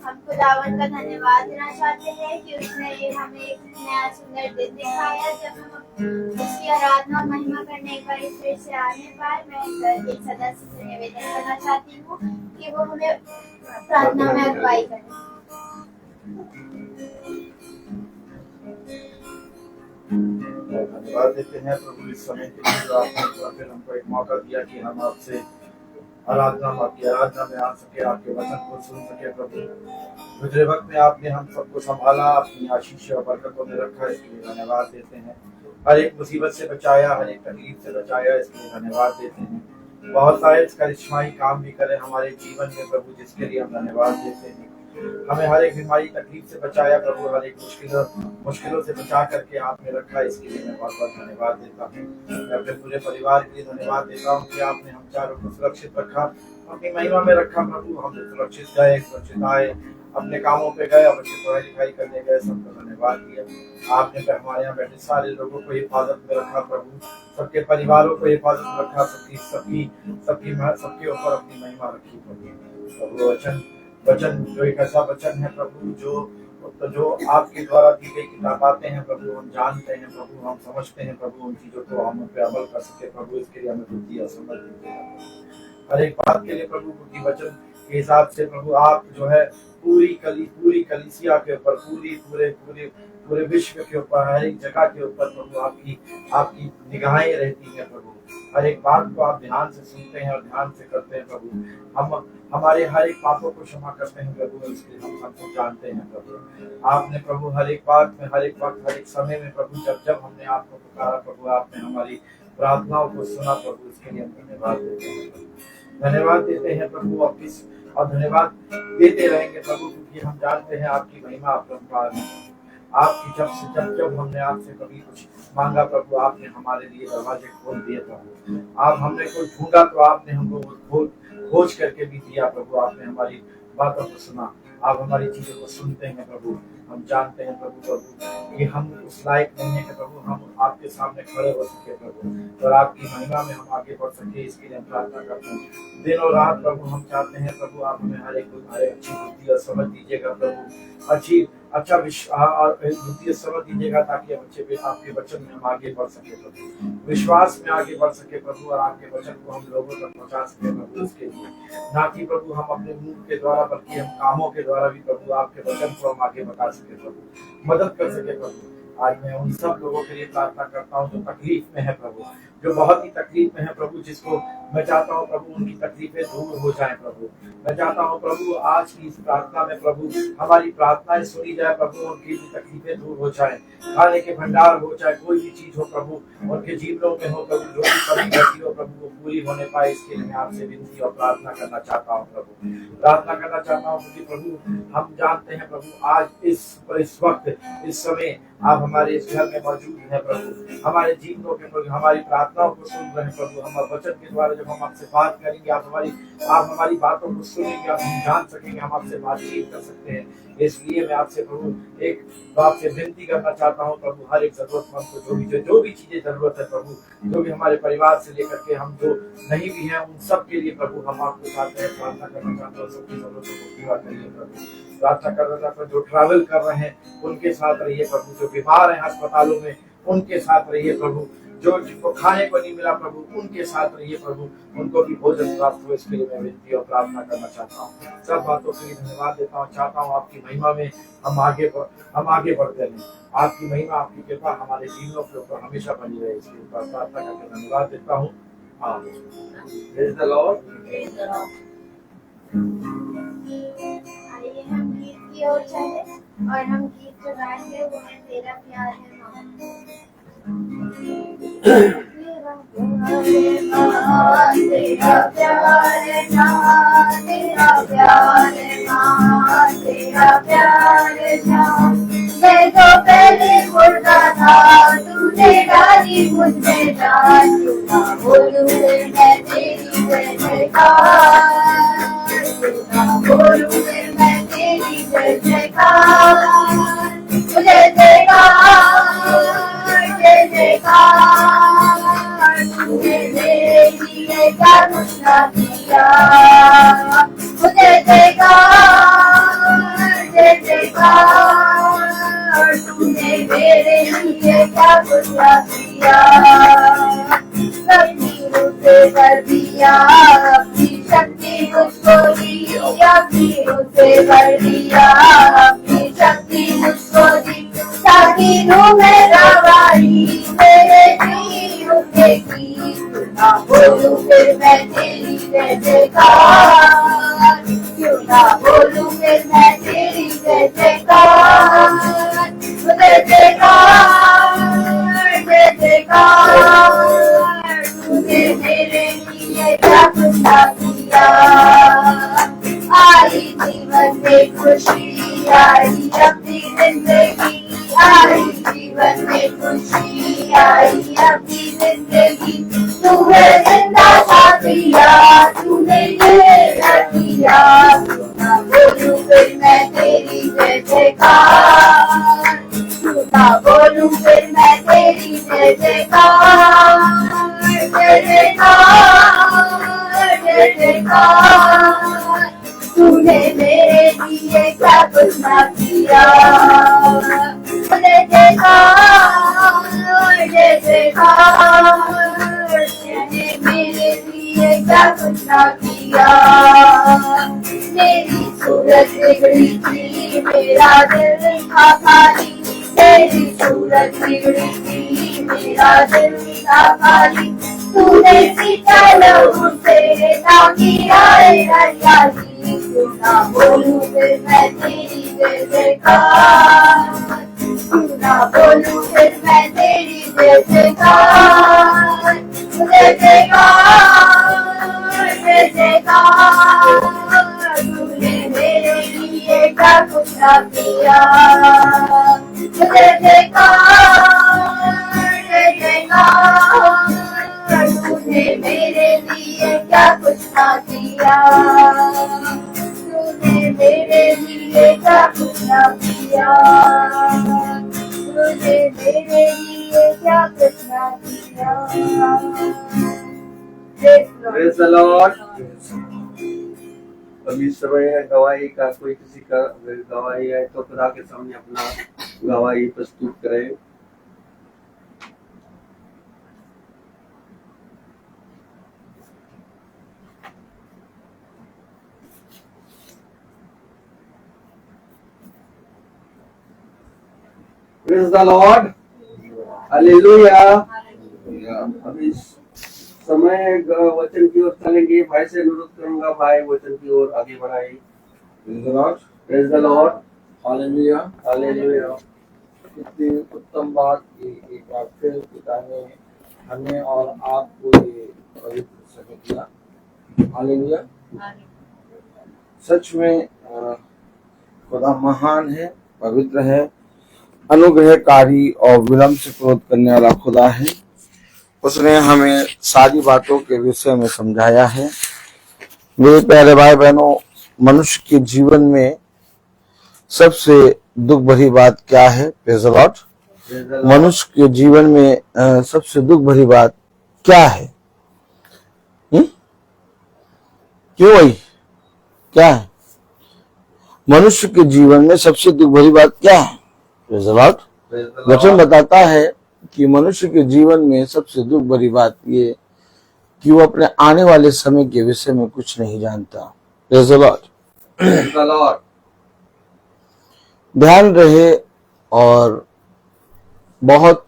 हम खुदावन का धन्यवाद देना चाहते हैं कि उसने ये हमें एक नया सुंदर दिन दिखाया जब हम उसकी आराधना और महिमा करने एक बार फिर से आने पाए। मैं एक सदस्य से निवेदन करना चाहती हूँ कि वो हमें प्रार्थना में अगुवाई करें। धन्यवाद देते हैं प्रभु इस समय के लिए जो आपने फिर हमको एक मौका दिया कि हम आपसे आपकी आराधना में आ सके, आपके वचन को सुन सके। प्रभु गुजरे वक्त में आपने हम सबको संभाला, अपनी आशीष और बरकतों में रखा, इसके लिए धन्यवाद देते हैं। हर एक मुसीबत से बचाया, हर एक तकलीफ से बचाया, इसके लिए धन्यवाद देते हैं। बहुत सारे करिश्माई काम भी करें हमारे जीवन में प्रभु, जिसके लिए हम धन्यवाद देते हैं। हमें हर एक बीमारी तकलीफ से बचाया प्रभु, हर एक मुश्किलों से बचा करके आपने रखा, इसके लिए मैं बहुत बहुत धन्यवाद देता हूँ। मैं अपने पूरे परिवार के लिए धन्यवाद देता हूँ कि आपने हम चारों को सुरक्षित रखा, अपनी महिमा में रखा प्रभु। हम सुरक्षित गए, सुरक्षित आए, अपने कामों पे गए, बच्चे पढ़ाई लिखाई करने गए, सबको धन्यवाद दिया। आपने हमारे यहाँ बैठे सारे लोगों को हिफाजत में रखा प्रभु, सबके परिवारों को हिफाजत में रखा, सबके ऊपर अपनी महिमा रखी प्रभु। वचन जो एक ऐसा वचन है प्रभु, जो आपके द्वारा दी गई किताबातें हैं प्रभु, हम जानते हैं प्रभु, हम समझते हैं प्रभु, उन चीजों को हम उन पे अमल कर सके प्रभु, इसके लिए हमें बुद्धि और समझ दीजिए। हर एक बात के लिए प्रभु बुद्धि वचन के हिसाब से प्रभु आप जो है पूरी कलीसिया के ऊपर, पूरे विश्व के ऊपर, हर एक जगह के ऊपर प्रभु आपकी निगाहें रहती हैं प्रभु। हर एक बात को आप ध्यान से सुनते हैं और ध्यान से करते हैं प्रभु। हम हमारे हर एक पापों को क्षमा करते हैं प्रभु, इसलिए हम सबको जानते हैं प्रभु। आपने प्रभु हर एक बात में, हर एक वक्त, हर एक समय में प्रभु जब हमने आपको पुकारा प्रभु, आपने हमारी प्रार्थनाओं को सुना प्रभु, इसके लिए हम धन्यवाद देते हैं। धन्यवाद देते हैं प्रभु और धन्यवाद देते रहेंगे प्रभु, क्योंकि हम जानते हैं आपकी महिमा अपरंपार है। आपकी जब हमने आपसे कभी कुछ मांगा प्रभु, आपने हमारे लिए दरवाजे खोल दिए प्रभु। आप हमने कोई ढूंढा तो आपने हमको खोज करके भी दिया प्रभु। आपने हमारी बातों को सुना, आप हमारी चीजों को सुनते हैं प्रभु। हम जानते हैं प्रभु कि हम उस लायक नहीं है कि प्रभु हम आपके सामने खड़े हो सके प्रभु, और आपकी महिमा में हम आगे बढ़ सके, इसके लिए हम प्रार्थना करते हैं। दिन और रात प्रभु हम चाहते हैं प्रभु आप हमें हर एक अच्छी बुद्धि और समझ दीजिएगा प्रभु, अच्छा बुद्धि समझ दीजिएगा, ताकि बच्चे आपके वचन में हम आगे बढ़ सके प्रभु, विश्वास में आगे बढ़ सके प्रभु, और आपके वचन को हम लोगों तक पहुंचा सके प्रभु। इसके लिए ना कि प्रभु हम अपने मुंह के द्वारा, बल्कि हम कामों के द्वारा भी प्रभु आपके वचन को हम आगे बढ़ा सके प्रभु, मदद कर सके प्रभु। आज मैं उन सब लोगों के लिए प्रार्थना करता हूँ जो तकलीफ में है प्रभु, जो बहुत ही तकलीफ में है प्रभु, जिसको मैं चाहता हूँ प्रभु उनकी तकलीफें दूर हो जाएं प्रभु। मैं चाहता हूँ प्रभु आज की इस प्रार्थना में प्रभु हमारी प्रार्थनाएं सुनी जाए प्रभु, उनकी भी तकलीफें दूर हो जाएं, खाने के भंडार हो, चाहे कोई भी चीज हो प्रभु उनके जीवनों में हो प्रभु, जो भी कमी रहती हो प्रभु वो पूरी होने पाए, इसके लिए मैं आपसे विनती और प्रार्थना करना चाहता हूँ प्रभु, प्रार्थना करना चाहता हूँ क्योंकि प्रभु हम जानते हैं प्रभु आज इस वक्त इस समय आप हमारे इस घर में मौजूद हैं प्रभु, हमारे जीवनों के प्रभु हमारी प्रार्थनाओं को सुन रहे हैं प्रभु। हमारे वचन के द्वारा जब हम आपसे बात करेंगे, आप हमारी बातों को सुनेंगे, आप हम जान सकेंगे, हम आपसे बातचीत कर सकते हैं। इसलिए मैं आपसे प्रभु एक बात से विनती करना चाहता हूँ प्रभु, हर एक जरूरतमंद को जो भी चीजें जरूरत है प्रभु, जो भी हमारे परिवार से लेकर के हम जो नहीं भी हैं उन सब के लिए प्रभु हम आपके साथ हैं, प्रार्थना करना चाहते हैं, सबकी जरूरतों को पूरा करिए प्रभु। प्रार्थना करना चाहते हैं जो ट्रैवल कर रहे हैं उनके साथ रहिए प्रभु, जो बीमार हैं अस्पतालों में उनके साथ रहिए प्रभु, जो जिनको खाने को नहीं मिला प्रभु उनके साथ रहिए प्रभु, उनको भी भोजन प्राप्त हो, इसके लिए मैं विनती और प्रार्थना करना चाहता हूँ। सब बातों के लिए धन्यवाद देता हूँ, चाहता हूँ आपकी महिमा में हम आगे बढ़ते रहें, आपकी महिमा आपकी कृपा हमारे जीवनों के ऊपर हमेशा बनी रहे, इसके ऊपर प्रार्थना करके धन्यवाद देता हूँ। Praise the Lord. आइए हम गीत की ओर चलें और हम गीत जो गाएंगे वो है तेरा प्यार है तेरा प्यार ना, तेरा प्यार माँ, तेरा प्यार ना, मैं तो पहले मुर्दा था, तूने डाली मुझे जान, तू ना बोलूं मैं तेरी जय जयकार, तू ना बोलूं मैं तेरी जय जयकार, जय जयकार जय जयकार, तूने मेरे लिए क्या कुछ ना किया, जय जयकार तूने मेरे लिए क्या कुछ किया, तकदीरों से भर दिया, अपनी शक्ति मुझको दी, तकदीरों से भर दिया, अपनी शक्ति मुझको दी, ताकि तू मेरा भाई मेरे जीवन की ना बोलूं फिर मैं तेरी जय जयकार, क्यों ना बोलूं फिर मैं तेरी जय जयकार, जय जयकार, जय जयकार, तूने मेरे लिए क्या कुछ किया, आई जीवन में खुशी, आई अपनी जिंदगी, आई जीवन में खुशी, आई अपनी जिंदगी, तूने जिंदा साथिया, तूने ये किया, ना बोलूं फिर मैं तेरी जय जयकार, ना बोलूं फिर मैं तेरी जय जयकार, जय जयकार, जय जयकार, तूने मेरे लिए क्या कुछ ना किया, जय जयकार, जय जयकार, तूने मेरे लिए क्या कुछ ना किया, मेरी सूरत बिगड़ी थी, मेरा दिल था खाली, तेरी सूरत बिगड़ी थी, मेरा दिल था खाली, तूने सींचा लहू से ताकि आए हरियाली, क्यों ना बोलूं फिर मैं तेरी जय जयकार, क्यों ना बोलूं फिर मैं तेरी जय जयकार, जय जयकार, जय जयकार, तूने मेरे लिए क्या कुछ ना किया, जय जयकार, जय जयकार, तूने मेरे लिए क्या कुछ ना किया, तूने मेरे लिए क्या कुछ ना किया, तूने मेरे लिए क्या कुछ ना किया। Praise the Lord. अभी समय है गवाही का, कोई किसी का अगर गवाही है तो खुदा के सामने अपना गवाही प्रस्तुत करें। Praise the Lord. Hallelujah. अभी समय वचन की ओर चलेंगे। भाई से अनुरोध करूंगा, भाई वचन की ओर आगे बढ़ाए। Praise the Lord. Praise the Lord. Hallelujah. Hallelujah. कितनी उत्तम बात कि एक बार फिर पिता ने हमें और आपको ये पवित्र समय दिया। हालेलुया। सच में खुदा महान है, पवित्र है, अनुग्रहकारी और विलंब से क्रोध करने वाला खुदा है। उसने हमें सारी बातों के विषय में समझाया है। मेरे प्यारे भाई बहनों, मनुष्य के जीवन में सबसे दुख भरी बात क्या है? Praise the Lord. मनुष्य के जीवन में सबसे दुख भरी बात क्या है? क्यों भाई, क्या है मनुष्य के जीवन में सबसे दुख भरी बात क्या है? Praise the Lord. वचन बताता है कि मनुष्य के जीवन में सबसे दुख भरी बात ये कि वो अपने आने वाले समय के विषय में कुछ नहीं जानता। Praise the Lord. ध्यान रहे और बहुत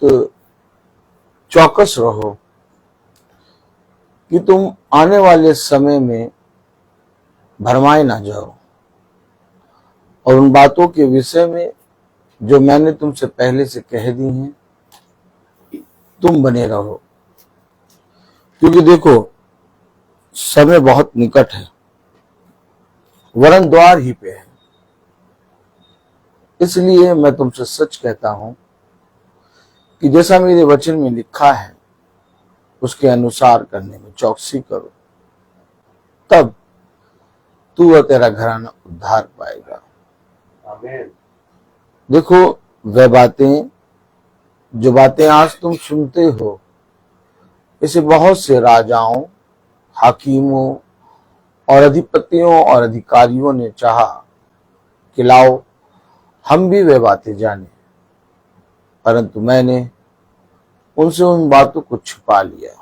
चौकस रहो कि तुम आने वाले समय में भरमाए ना जाओ, और उन बातों के विषय में जो मैंने तुमसे पहले से कह दी हैं तुम बने रहो। क्योंकि देखो, समय बहुत निकट है, वरन द्वार ही पे है। इसलिए मैं तुमसे सच कहता हूं कि जैसा मेरे वचन में लिखा है उसके अनुसार करने में चौकसी करो, तब तू और तेरा घराना उद्धार पाएगा। आमीन। देखो, वह बातें जो बातें आज तुम सुनते हो, इसे बहुत से राजाओं, हाकिमों और अधिपतियों और अधिकारियों ने चाहा कि लाओ हम भी वे बातें जाने, परंतु मैंने उनसे उन बातों को छिपा लिया,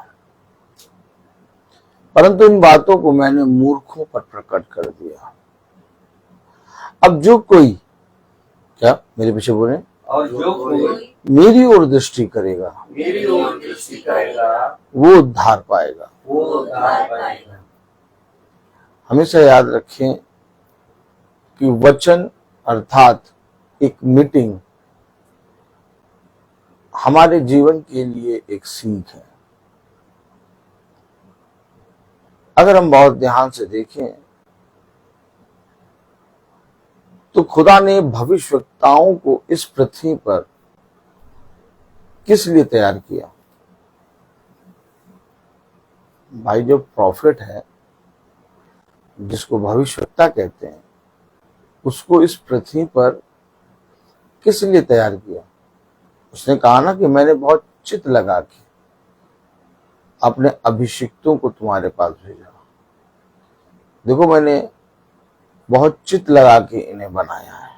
परंतु इन बातों को मैंने मूर्खों पर प्रकट कर दिया। अब जो कोई, क्या मेरे पीछे बोले, और जो कोई मेरी ओर दृष्टि करेगा मेरी ओर दृष्टि करेगा वो उद्धार पाएगा। वो उद्धार पाएगा। हमेशा याद रखें कि वचन अर्थात एक मीटिंग हमारे जीवन के लिए एक सीख है। अगर हम बहुत ध्यान से देखें तो खुदा ने भविष्यवक्ताओं को इस पृथ्वी पर किस लिए तैयार किया? भाई, जो प्रॉफिट है, जिसको भविष्यवक्ता कहते हैं, उसको इस पृथ्वी पर किस लिए तैयार किया? उसने कहा ना कि मैंने बहुत चित्त लगा के अपने अभिषिक्तों को तुम्हारे पास भेजा। देखो, मैंने बहुत चित्त लगा के इन्हें बनाया है।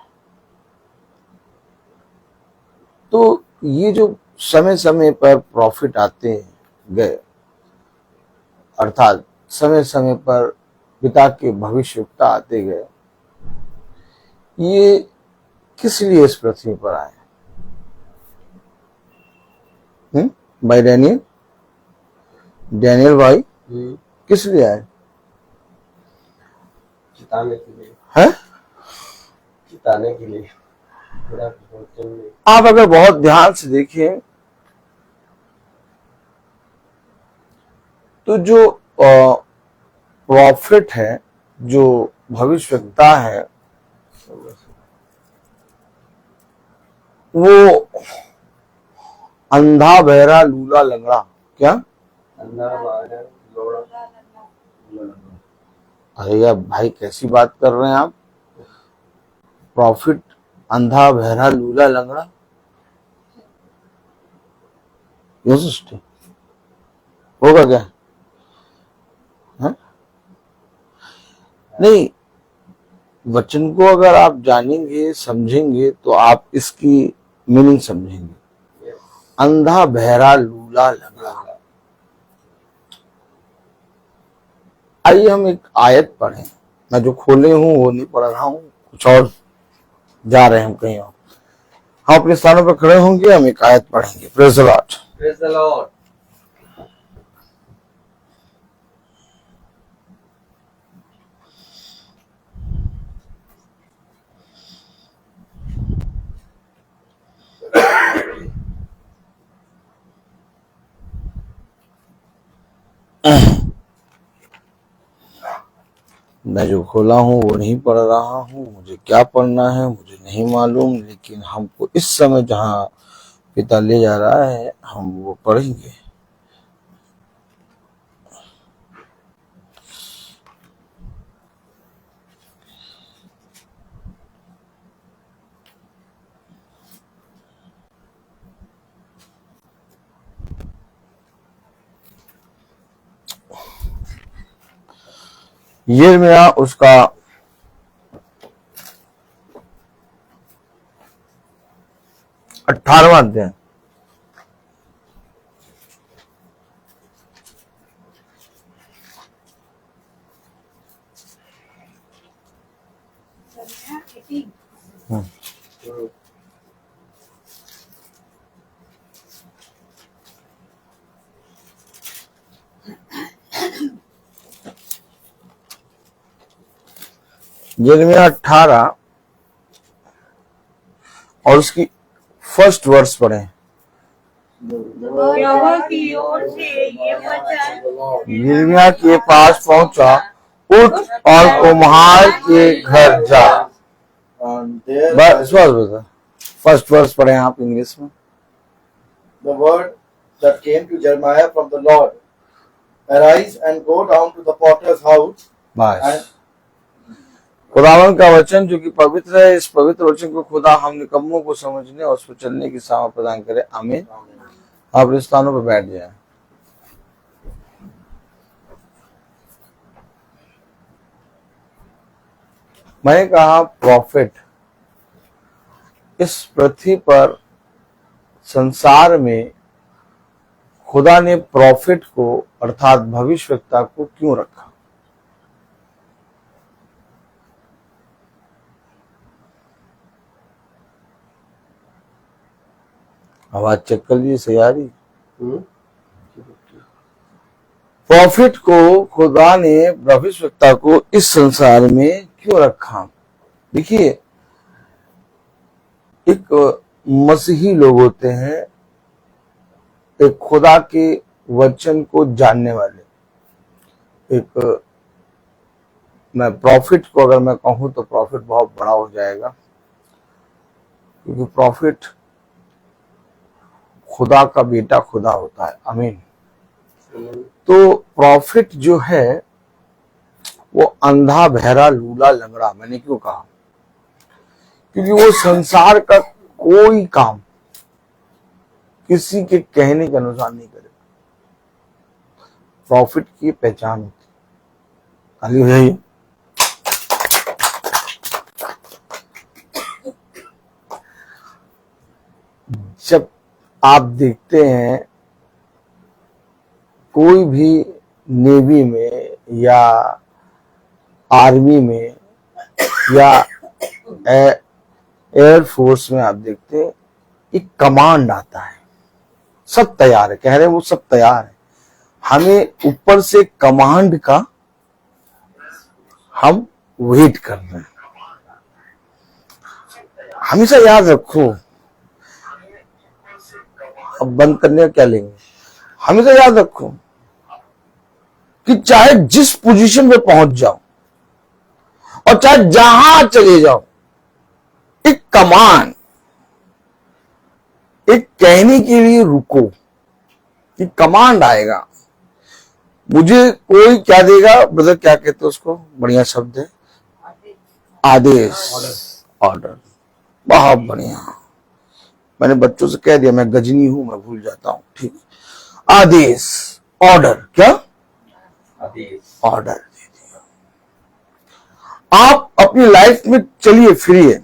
तो ये जो समय समय पर प्रॉफिट आते गए, अर्थात समय समय पर पिता के भविष्यवक्ता आते गए, ये किस लिए इस पृथ्वी पर आए? भाई डैनियल भाई, किस लिए आए? चिताने के लिए है? चिताने के लिए। आप अगर बहुत ध्यान से देखें तो जो प्रॉफिट है, जो भविष्यवक्ता है, वो अंधा बहरा लूला लंगड़ा, क्या? अरे यार भाई, कैसी बात कर रहे हैं आप? प्रॉफिट अंधा बहरा लूला लंगड़ा, ये सिस्टम होगा क्या? है? नहीं, वचन को अगर आप जानेंगे, समझेंगे, तो आप इसकी मीनिंग समझेंगे। अंधा बहरा लूला लंगड़ा। आइए हम एक आयत पढ़ें। मैं जो खोले हूं वो नहीं पढ़ रहा हूं, कुछ और जा रहे हैं हम कहीं और। हम अपने स्थानों पर खड़े होंगे, हम एक आयत पढ़ेंगे। Praise the Lord. Praise the Lord. मैं जो खोला हूं वो नहीं पढ़ रहा हूं। मुझे क्या पढ़ना है मुझे नहीं मालूम, लेकिन हमको इस समय जहां पिता ले जा रहा है हम वो पढ़ेंगे। यिर्मयाह उसका 18वां अध्याय। यिर्मयाह 18 और उसकी फर्स्ट वर्स पढ़े। यहोवा की ओर से ये वचन यिर्मयाह के पास पहुंचा, उठ और कुम्हार के घर जा। बस फर्स्ट वर्स पढ़े आप इंग्लिश में। The word that came to Jeremiah from the Lord, arise and go down to the potter's house. बस खुदावन का वचन जो कि पवित्र है, इस पवित्र वचन को खुदा हम निकम्मों को समझने और उस पर चलने की सामर्थ प्रदान करे। आमीन। आप अपने स्थानों पर बैठ जाएं। मैंने कहा प्रॉफिट इस पृथ्वी पर संसार में खुदा ने प्रॉफिट को अर्थात भविष्यवक्ता को क्यों रखा? आवाज चेक कर लीजिए, सही आ रही? प्रॉफिट को खुदा ने भविष्यवक्ता को इस संसार में क्यों रखा? देखिए, एक मसीही लोग होते हैं, एक खुदा के वचन को जानने वाले। एक मैं प्रॉफिट को अगर मैं कहूं तो प्रॉफिट बहुत बड़ा हो जाएगा, क्योंकि प्रॉफिट खुदा का बेटा खुदा होता है। आमीन। तो प्रॉफिट जो है वो अंधा, बहरा, लूला, लंगड़ा, मैंने क्यों कहा? क्योंकि वो संसार का कोई काम किसी के कहने के अनुसार नहीं करेगा। प्रॉफिट की पहचान होती है। खाली हो जाइए। जब आप देखते हैं कोई भी नेवी में या आर्मी में या एयरफोर्स में, आप देखते हैं एक कमांड आता है, सब तैयार है, कह रहे हैं वो सब तैयार है, हमें ऊपर से कमांड का हम वेट कर रहे हैं। हमेशा याद रखो, अब बंद करने का क्या लेंगे, हमेशा याद रखो कि चाहे जिस पोजीशन पे पहुंच जाओ और चाहे जहां चले जाओ, एक कमांड, एक कहने के लिए रुको, एक कमांड आएगा। मुझे कोई क्या देगा, ब्रदर क्या कहते हैं उसको, बढ़िया शब्द है, आदेश, ऑर्डर। बहुत बढ़िया। मैंने बच्चों से कह दिया, मैं गजनी हूं, मैं भूल जाता हूं। ठीक, आदेश, ऑर्डर। क्या आदेश, ऑर्डर दे दिया। आप अपनी लाइफ में चलिए फिरिए,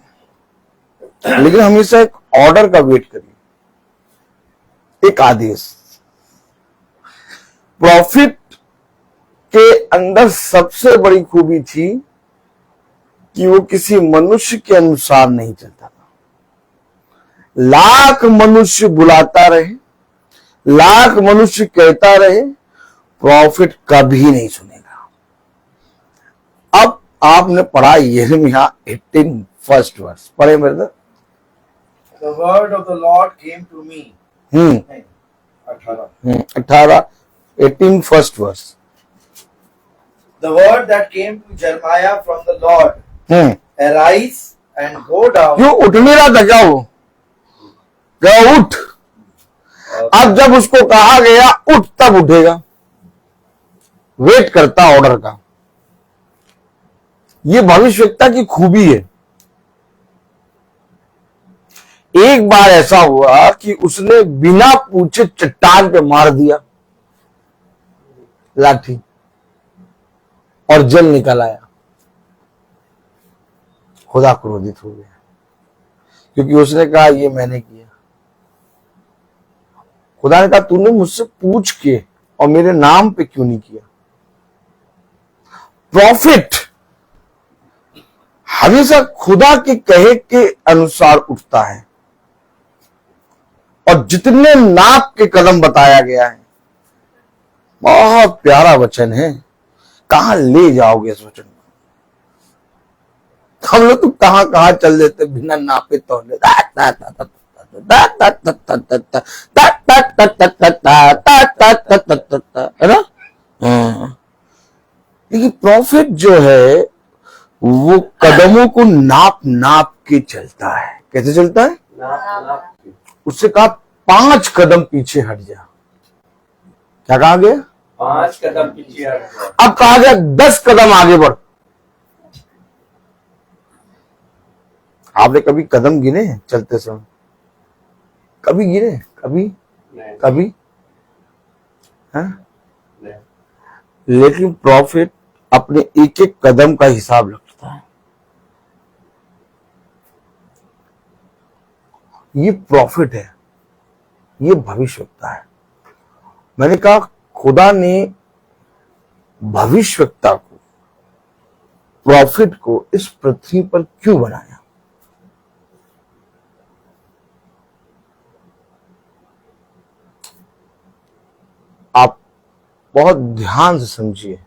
लेकिन हमेशा एक ऑर्डर का वेट करिए, एक आदेश। प्रॉफिट के अंदर सबसे बड़ी खूबी थी कि वो किसी मनुष्य के अनुसार नहीं चलता था। लाख मनुष्य बुलाता रहे, लाख मनुष्य कहता रहे, प्रॉफिट कभी नहीं सुनेगा। अब आपने पढ़ा यिर्मयाह 18 फर्स्ट वर्स, पढ़े मेरे? The word of the Lord came to me. 18 first verse. The word that came to Jeremiah from the Lord. Arise and go down. क्यों उठ नहीं रहा था? क्या वो क्या उठ? अब जब उसको कहा गया उठ, तब उठेगा। वेट करता ऑर्डर का। ये भविष्यवक्ता की खूबी है। एक बार ऐसा हुआ कि उसने बिना पूछे चट्टान पे मार दिया लाठी और जल निकल आया। खुदा क्रोधित हो गया, क्योंकि उसने कहा ये मैंने किया। खुदा ने कहा तूने मुझसे पूछ के और मेरे नाम पे क्यों नहीं किया? प्रॉफिट हमेशा खुदा के कहे के अनुसार उठता है, और जितने नाप के कदम बताया गया है, बहुत प्यारा वचन है। कहां ले जाओगे इस वचन को? हम लोग तो कहां कहां चल देते बिना नापे तोले, है ना? लेकिन प्रॉफिट जो है वो कदमों को नाप नाप के चलता है। कैसे चलता है? उससे कहा 5 कदम पीछे हट जा। क्या कहा गया? 5 कदम पीछे हट जा। अब कहा गया 10 कदम आगे बढ़। आपने कभी कदम गिने चलते समय? कभी गिने? कभी नहीं। कभी है? नहीं। लेकिन प्रॉफिट अपने एक एक कदम का हिसाब रखता है। ये प्रॉफिट है, ये भविष्यवक्ता है। मैंने कहा खुदा ने भविष्यवक्ता को, प्रॉफिट को इस पृथ्वी पर क्यों बनाया? आप बहुत ध्यान से समझिए।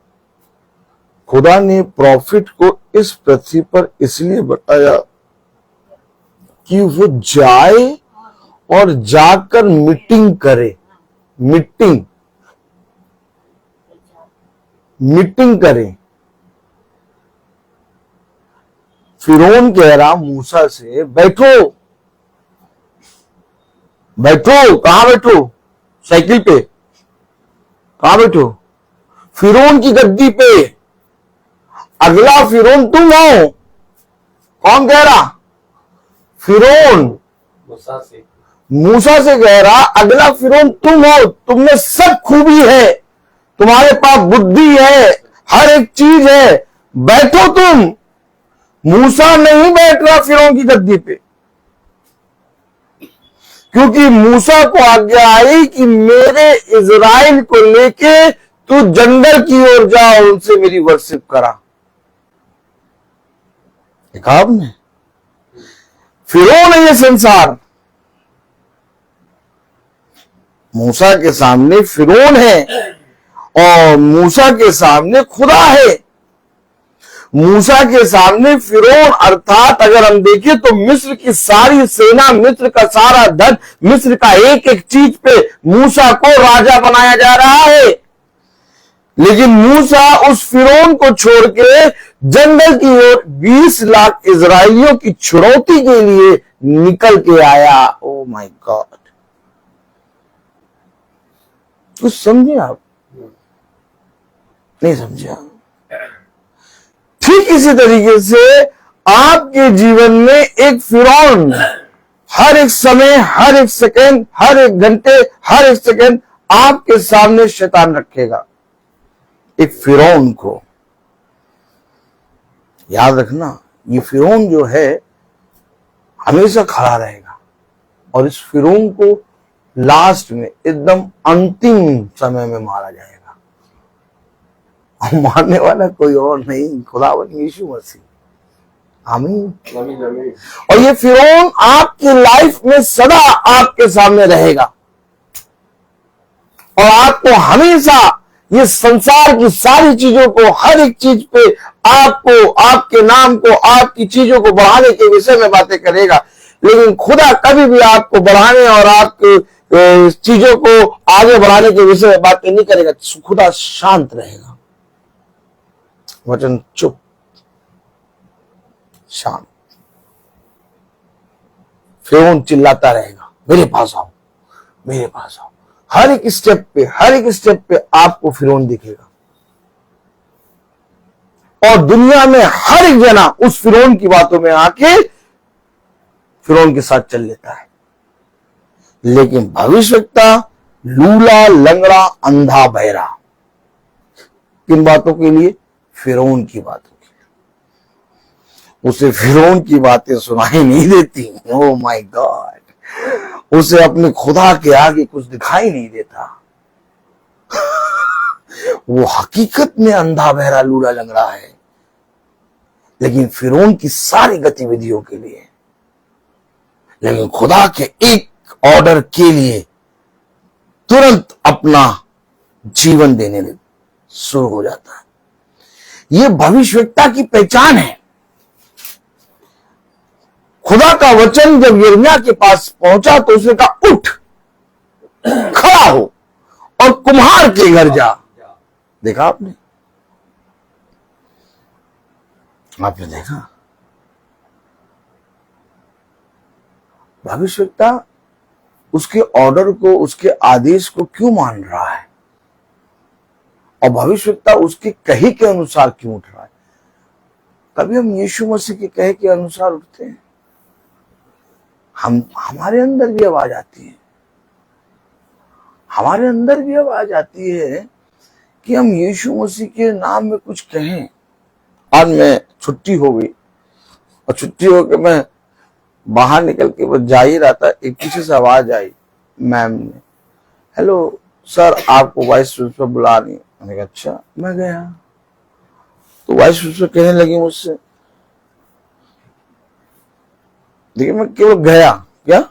खुदा ने प्रॉफिट को इस पृथ्वी पर इसलिए बनाया कि वो जाए और जाकर मीटिंग करे, मीटिंग करे। फिरौन कह रहा मूसा से, बैठो बैठो। कहां बैठो? साइकिल पे? कहां बैठो? फिरौन की गद्दी पे। अगला फिरौन तुम हो। कौन कह रहा? फिरौन मूसा से कह रहा अगला फिरौन तुम हो, तुम में सब खूबी है, तुम्हारे पास बुद्धि है, हर एक चीज है, बैठो तुम। मूसा नहीं बैठ रहा फिरौन की गद्दी पे, क्योंकि मूसा को आज्ञा आई कि मेरे इजराइल को लेके तू जंगल की ओर जा और उनसे मेरी वर्शिप करा। देखा आपने? फिरौन है ये संसार। मूसा के सामने फिरौन है और मूसा के सामने खुदा है। मूसा के सामने फिरौन अर्थात अगर हम देखें तो मिस्र की सारी सेना, मिस्र का सारा धन, मिस्र का एक एक चीज पे मूसा को राजा बनाया जा रहा है। लेकिन मूसा उस फिरौन को छोड़ के जंगल की ओर 20 लाख इजराइलियों की छुड़ौती के लिए निकल के आया। ओ माय गॉड, कुछ समझे आप? नहीं समझे आप? ठीक इसी तरीके से आपके जीवन में एक फिरौन हर एक समय, हर एक सेकंड, हर एक घंटे, हर एक सेकंड आपके सामने शैतान रखेगा। एक फिरौन को याद रखना, ये फिरौन जो है हमेशा खड़ा रहेगा और इस फिरौन को लास्ट में एकदम अंतिम समय में मारा जाएगा। और मारने वाला कोई और नहीं, खुदावंद यीशु मसीह। आमीन। और ये फिरौन आपकी लाइफ में सदा आपके सामने रहेगा और आपको हमेशा ये संसार की सारी चीजों को, हर एक चीज पे आपको, आपके नाम को, आपकी चीजों को बढ़ाने के विषय में बातें करेगा। लेकिन खुदा कभी भी आपको बढ़ाने और आपके चीजों को आगे बढ़ाने के विषय में बातें नहीं करेगा। खुदा शांत रहेगा, वचन चुप, शांत। फिरौन चिल्लाता रहेगा, मेरे पास आओ, मेरे पास आओ। हर एक स्टेप पे, हर एक स्टेप पे आपको फिरौन दिखेगा और दुनिया में हर एक जना उस फिरौन की बातों में आके फिरौन के साथ चल लेता है। लेकिन भविष्यवक्ता लूला, लंगड़ा, अंधा, बहरा, किन बातों के लिए? फिरौन की बातों के लिए। उसे फिरौन की बातें सुनाई नहीं देती। ओह माय गॉड, उसे अपने खुदा के आगे कुछ दिखाई नहीं देता। वो हकीकत में अंधा, बहरा, लूला, लंगड़ा है, लेकिन फिरौन की सारी गतिविधियों के लिए, लेकिन खुदा के एक ऑर्डर के लिए तुरंत अपना जीवन देने शुरू हो जाता है। यह भविष्यवक्ता की पहचान है। खुदा का वचन जब यिर्मयाह के पास पहुंचा तो उसने कहा, उठ, खड़ा हो और कुम्हार के घर जा। देखा आपने? आपने देखा? भविष्यवक्ता उसके ऑर्डर को, उसके आदेश को क्यों मान रहा है और भविष्यवक्ता उसके कहे के अनुसार क्यों उठ रहा है? कभी हम यीशु मसीह के कहे के अनुसार उठते हैं? हमारे अंदर भी आवाज आती है, हमारे अंदर भी आवाज आती है कि हम यीशु मसीह के नाम में कुछ कहें। आज मैं छुट्टी हो गई और छुट्टी होकर मैं बाहर निकल के वो जा ही रहा था, एक पीछे से आवाज आई, मैम ने, हेलो सर आपको वाइस प्रिंसिपल बुला रही है। मैंने कहा अच्छा। मैं गया तो वाइस प्रिंसिपल कहने लगी मुझसे, देखिए मैं केवल गया, क्या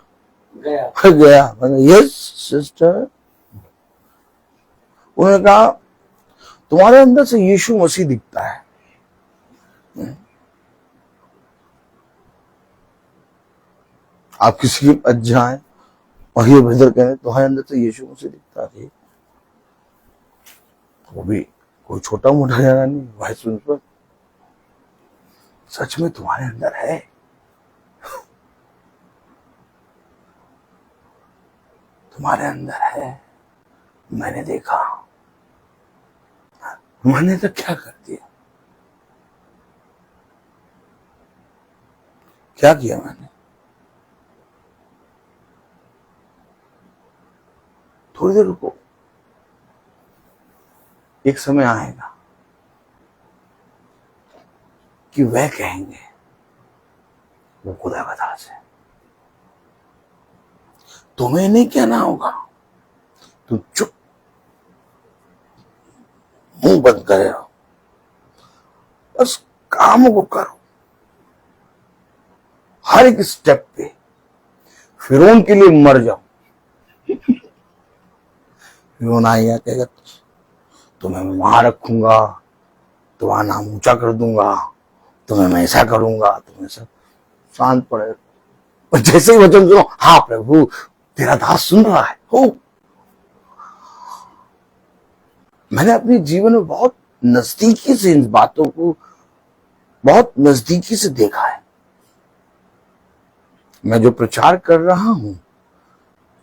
गया मैंने, यस सिस्टर। उन्होंने कहा तुम्हारे अंदर से यीशु मसीह दिखता है। आप किसी के पास जाएं और ये ब्रदर कहें तुम्हारे अंदर से यीशु मसीह दिखता है, वो भी कोई छोटा मोटा जगह नहीं, वाइस प्रिंसिपल, सच में तुम्हारे अंदर है। तुम्हारे अंदर है, मैंने देखा। मैंने तो क्या कर दिया, क्या किया मैंने? थोड़ी देर रुको, एक समय आएगा कि वह कहेंगे वो खुदा बता से, तुम्हें नहीं कहना होगा, तुम चुप मुंह बंद करे रहो, बस काम को करो। हर एक स्टेप पे फिरौन के लिए मर जाओ। फिरौन आएगा कहेगा तुम्हें मैं वहां रखूंगा, तुम्हारा नाम ऊंचा कर दूंगा, तुम्हें मैं ऐसा करूंगा, तुम्हें सब शांत पड़े। और जैसे ही वचन सुनो, हाँ प्रभु तेरा दास सुन रहा है हो। मैंने अपने जीवन में बहुत नजदीकी से इन बातों को बहुत नजदीकी से देखा है। मैं जो प्रचार कर रहा हूं,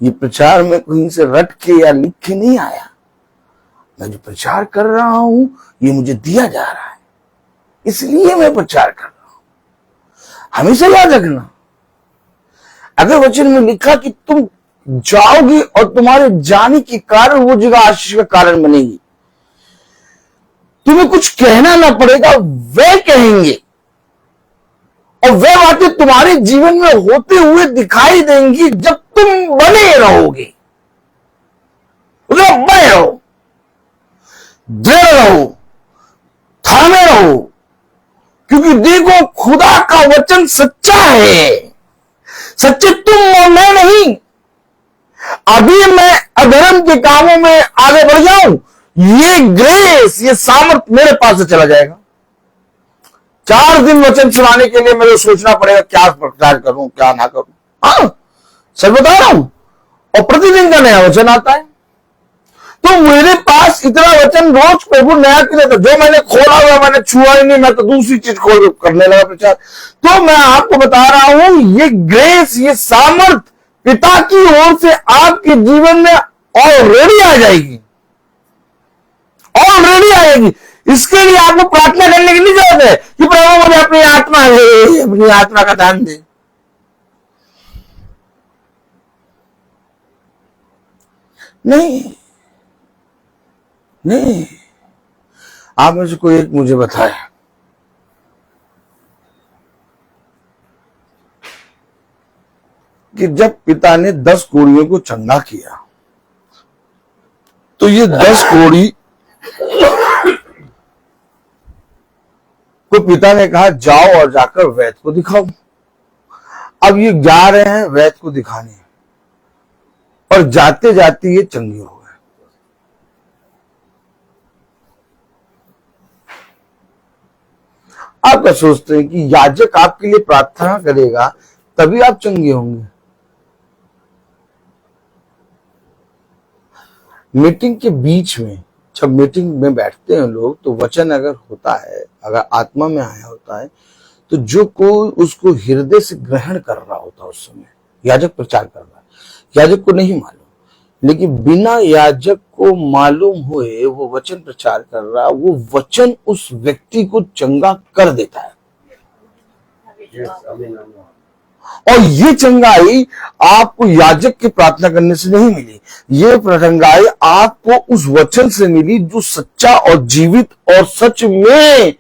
ये प्रचार में कहीं से रट के या लिख के नहीं आया। मैं जो प्रचार कर रहा हूं, ये मुझे दिया जा रहा है, इसलिए मैं प्रचार कर रहा हूं। हमेशा याद रखना, अगर वचन में लिखा कि तुम जाओगे और तुम्हारे जाने के कारण वो जगह आशीष का कारण बनेगी, तुम्हें कुछ कहना ना पड़ेगा, वे कहेंगे और वे बातें तुम्हारे जीवन में होते हुए दिखाई देंगी जब तुम बने रहोगे। बने रहो, दृढ़ रहो, थामे रहो, क्योंकि देखो खुदा का वचन सच्चा है। सच्चे तुम और मैं नहीं। अभी मैं अधर्म के कामों में आगे बढ़ जाऊं, ये ग्रेस, ये सामर्थ मेरे पास से चला जाएगा। 4 दिन वचन सुनाने के लिए मुझे सोचना पड़ेगा क्या प्रचार करूं क्या ना करूं। हाँ सच बता रहा हूं, और प्रतिदिन का नया वचन आता है। तो मेरे पास इतना वचन रोज प्रभु नया क्यों देता? जो मैंने खोला हुआ मैंने छुआ ही नहीं, मैं तो दूसरी चीज खोल करने लगा प्रचार। तो मैं आपको बता रहा हूं, ये ग्रेस, ये सामर्थ पिता की ओर से आपके जीवन में ऑलरेडी आ जाएगी, ऑलरेडी आएगी। इसके लिए आपको प्रार्थना करने की नहीं जरूरत है कि प्रभु मुझे अपनी आत्मा दे, अपनी आत्मा का दान दे। नहीं नहीं, आप में से कोई एक मुझे बताए कि जब पिता ने 10 कोड़ियों को चंगा किया तो ये 10 कोड़ी को पिता ने कहा जाओ और जाकर वैद्य को दिखाओ। अब ये जा रहे हैं वैद्य को दिखाने, और जाते जाते ये चंगे हो गए। आप क्या सोचते हैं कि याजक आपके लिए प्रार्थना करेगा तभी आप चंगे होंगे? मीटिंग के बीच में जब मीटिंग में बैठते हैं लोग, तो वचन अगर होता है, अगर आत्मा में आया होता है, तो जो कोई उसको हृदय से ग्रहण कर रहा होता है उस समय याजक प्रचार कर रहा है। याजक को नहीं मालूम, लेकिन बिना याजक को मालूम हुए वो वचन प्रचार कर रहा, वो वचन उस व्यक्ति को चंगा कर देता है। और ये चंगाई आपको याजक की प्रार्थना करने से नहीं मिली, ये चंगाई आपको उस वचन से मिली जो सच्चा और जीवित और सच में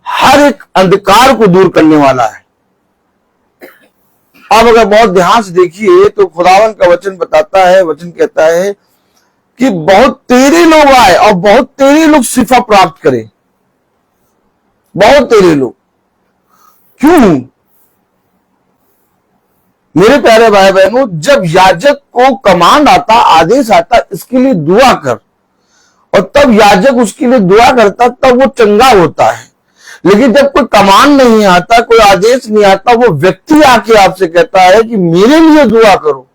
हर एक अंधकार को दूर करने वाला है। आप अगर बहुत ध्यान से देखिए तो खुदावन का वचन बताता है, वचन कहता है कि बहुत तेरे लोग आए और बहुत तेरे लोग शिफा प्राप्त करें। बहुत तेरे लोग क्यों? मेरे प्यारे भाई बहनों, जब याजक को कमांड आता, आदेश आता, इसके लिए दुआ कर, और तब याजक उसके लिए दुआ करता, तब वो चंगा होता है। लेकिन जब कोई कमांड नहीं आता, कोई आदेश नहीं आता, वो व्यक्ति आके आपसे कहता है कि मेरे लिए दुआ करो,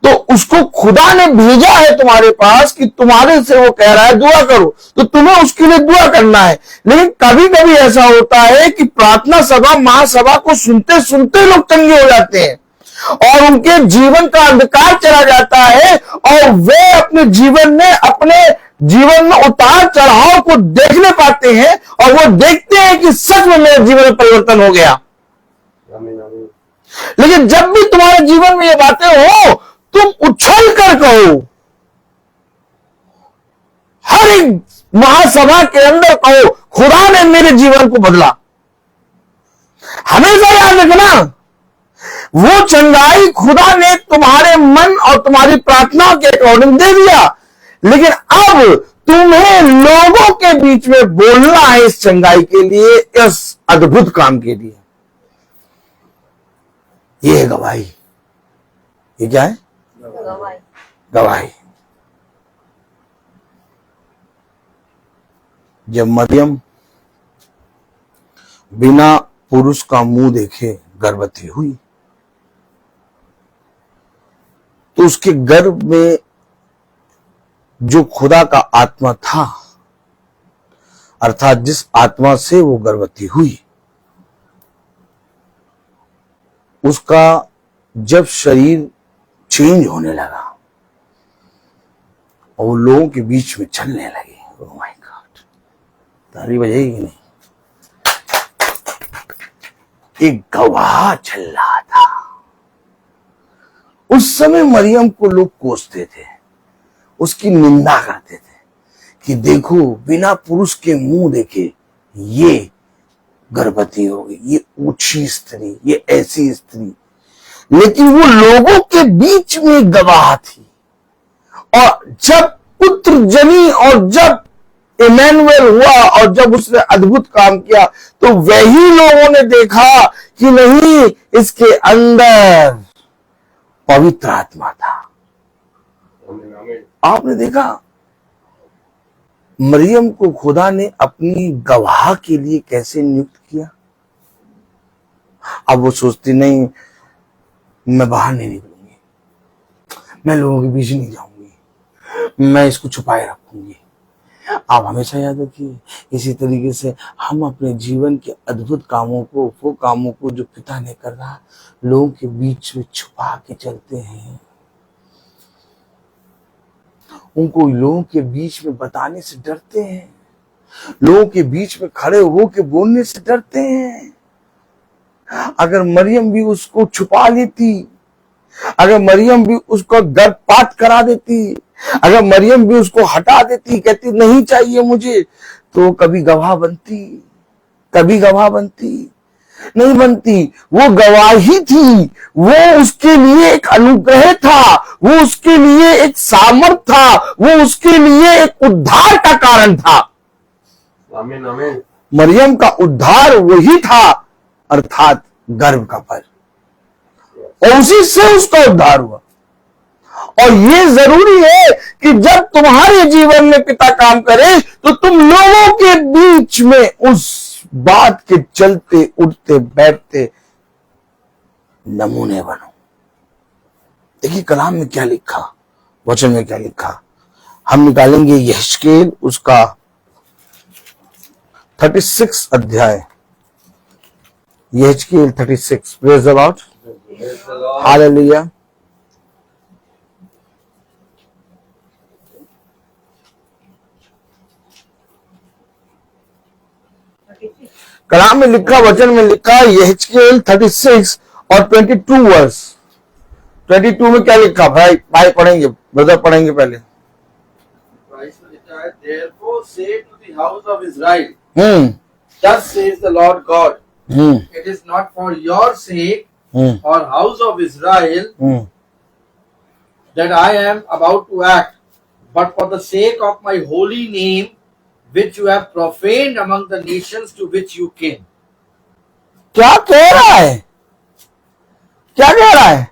तो उसको खुदा ने भेजा है तुम्हारे पास कि तुम्हारे से वो कह रहा है दुआ करो, तो तुम्हें उसके लिए दुआ करना है। लेकिन कभी कभी ऐसा होता है कि प्रार्थना सभा, महासभा को सुनते सुनते लोग चंगे हो जाते हैं और उनके जीवन का अंधकार चला जाता है और वे अपने जीवन में उतार चढ़ाव को देखने पाते हैं और वो देखते हैं कि सच में मेरे जीवन में परिवर्तन हो गया। लेकिन जब भी तुम्हारे जीवन में ये बातें हो, तुम उछल कर कहो, हर एक महासभा के अंदर कहो, खुदा ने मेरे जीवन को बदला। हमेशा याद रखना, वो चंगाई खुदा ने तुम्हारे मन और तुम्हारी प्रार्थना के अकॉर्डिंग दे दिया, लेकिन अब तुम्हें लोगों के बीच में बोलना है इस चंगाई के लिए, इस अद्भुत काम के लिए। ये है गवाही। ये क्या है? गवाही। जब मरियम बिना पुरुष का मुंह देखे गर्भवती हुई, तो उसके गर्भ में जो खुदा का आत्मा था, अर्थात जिस आत्मा से वो गर्भवती हुई, उसका जब शरीर चेंज होने लगा और लोगों के बीच में चलने लगे, ओह माय गॉड, ताली बजेगी नहीं, एक गवाह चल रहा था। उस समय मरियम को लोग कोसते थे, उसकी निंदा करते थे कि देखो बिना पुरुष के मुंह देखे ये गर्भवती हो गई, ये ऊंची स्त्री, ये ऐसी स्त्री। लेकिन वो लोगों के बीच में गवाह थी, और जब पुत्र जनी और जब इमैनुएल हुआ और जब उसने अद्भुत काम किया, तो वही लोगों ने देखा कि नहीं, इसके अंदर पवित्र आत्मा था। आपने देखा मरियम को खुदा ने अपनी गवाह के लिए कैसे नियुक्त किया। अब वो सोचती नहीं, मैं बाहर नहीं निकलूंगी, मैं लोगों के बीच नहीं जाऊंगी, मैं इसको छुपाए रखूंगी। आप हमेशा याद रखिए, इसी तरीके से हम अपने जीवन के अद्भुत कामों को, वो कामों को जो पिता ने कर रहा, लोगों के बीच में छुपा के चलते हैं। उनको लोगों के बीच में बताने से डरते हैं, लोगों के बीच में खड़े होकर बोलने से डरते हैं। अगर मरियम भी उसको छुपा लेती, अगर मरियम भी उसको गर्भपात करा देती, अगर मरियम भी उसको हटा देती, कहती नहीं चाहिए मुझे, तो कभी गवाह बनती? कभी गवाह बनती? नहीं बनती। वो गवाही थी, वो उसके लिए एक अनुग्रह था, वो उसके लिए एक सामर्थ था, वो उसके लिए एक उद्धार का कारण था। आमीन आमीन। मरियम का उद्धार वही था, अर्थात गर्भ का फल, और उसी से उसका उद्धार हुआ। और ये जरूरी है कि जब तुम्हारे जीवन में पिता काम करे, तो तुम लोगों के बीच में उस बात के चलते उठते बैठते नमूने बनो। देखिए कलाम में क्या लिखा, वचन में क्या लिखा। हम निकालेंगे यहेजकेल उसका 36 अध्याय, यहेजकेल 36। Praise the Lord, hallelujah. कलाम में लिखा, वचन में लिखा, यहेजकेल 36 और 22 वर्स। 22 में क्या लिखा? भाई पढ़ेंगे, ब्रदर पढ़ेंगे पहले। Therefore say to the house of Israel, thus says the Lord God, It is not for your sake or house of Israel that I am about to act, but for the sake of my holy name, which you have profaned among the nations to which you came. क्या कह रहा है? क्या कह रहा है?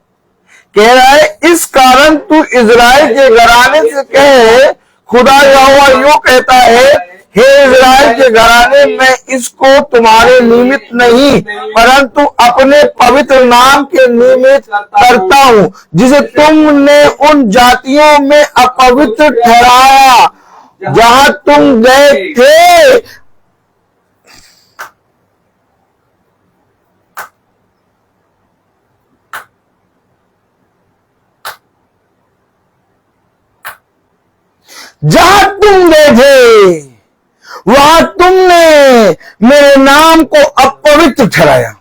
कह रहा है इस कारण तू इजराइल के घराने से कहे, खुदा यहोवा यूं कहता है, हे इजराइल के घराने, मैं इसको तुम्हारे निमित्त नहीं परंतु अपने पवित्र नाम के निमित्त करता हूं, जिसे तुमने उन जातियों में अपवित्र ठहराया जहां तुम गए थे। जहां तुम गए थे वहां तुमने मेरे नाम को अपवित्र ठहराया।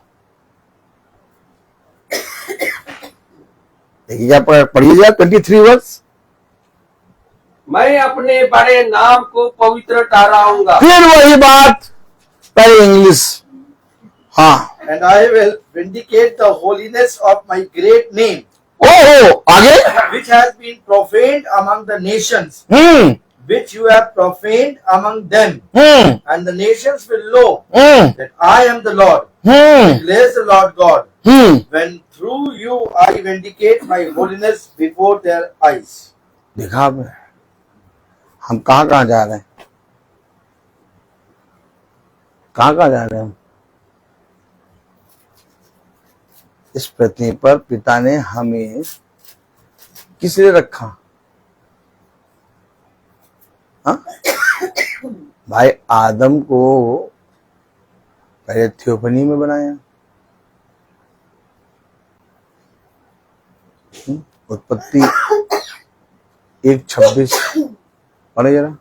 देखिए क्या पढ़िए जाए 23 वर्ष। मैं अपने बड़े नाम को पवित्र ठहराऊंगा। फिर वही बात, पहले इंग्लिश। हाँ, And I will vindicate the holiness of my great name, ओहो, आगे। which has been profaned among the nations, which you have profaned among them. And the nations will know that I am the Lord, declares the Lord God, when through you I vindicate my holiness before their eyes. देखा आपने, हम कहाँ कहाँ जा रहे हैं? कहाँ कहाँ जा रहे हैं हम? इस पृथ्वी पर पिता ने हमें किस लिए रखा? हाँ? भाई आदम को पहले थियोफनी में बनाया। उत्पत्ति 1:26 पढ़े जरा।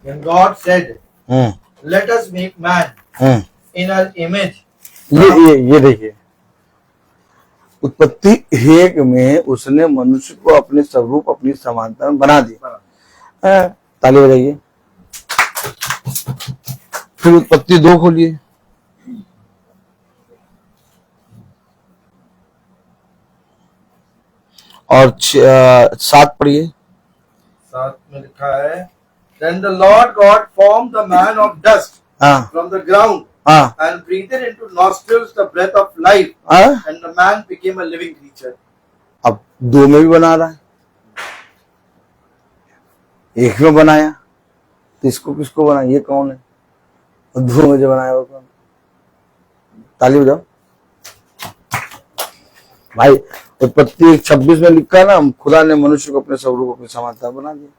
When God said, let us make man in our image. ये देखिए, उत्पत्ति 1 में उसने मनुष्य को अपने स्वरूप अपनी समानता में बना दिया। ताली बजाइए। फिर उत्पत्ति 2 खोलिए, और 7 पढ़िए। 7 में लिखा है, then the Lord God formed the man of dust from the ground and breathed into nostrils the breath of life, and the man became a living creature. अब 2 में भी बना रहा है, 1 में बनाया तो इसको किसको बनाया? ये कौन है? और 2 में जो बनाया वो कौन? ताली बजाओ भाई। उत्पत्ति 1:26 में लिखा है ना, खुदा ने मनुष्य को अपने स्वरूप अपनी समानता बना दिया।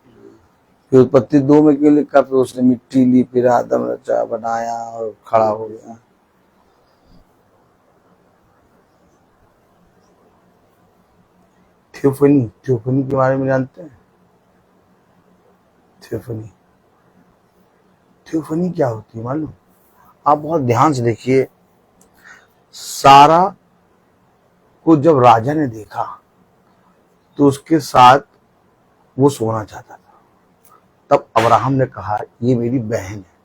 फिर उत्पत्ति 2 में क्यों लिखा? फिर उसने मिट्टी ली, फिर आदम रचा, बनाया और खड़ा हो गया। थियोफनी के बारे में जानते हैं? थियोफनी क्या होती है मालूम? आप बहुत ध्यान से देखिए। सारा को जब राजा ने देखा तो उसके साथ वो सोना चाहता था। तब अब्राहम ने कहा ये मेरी बहन है।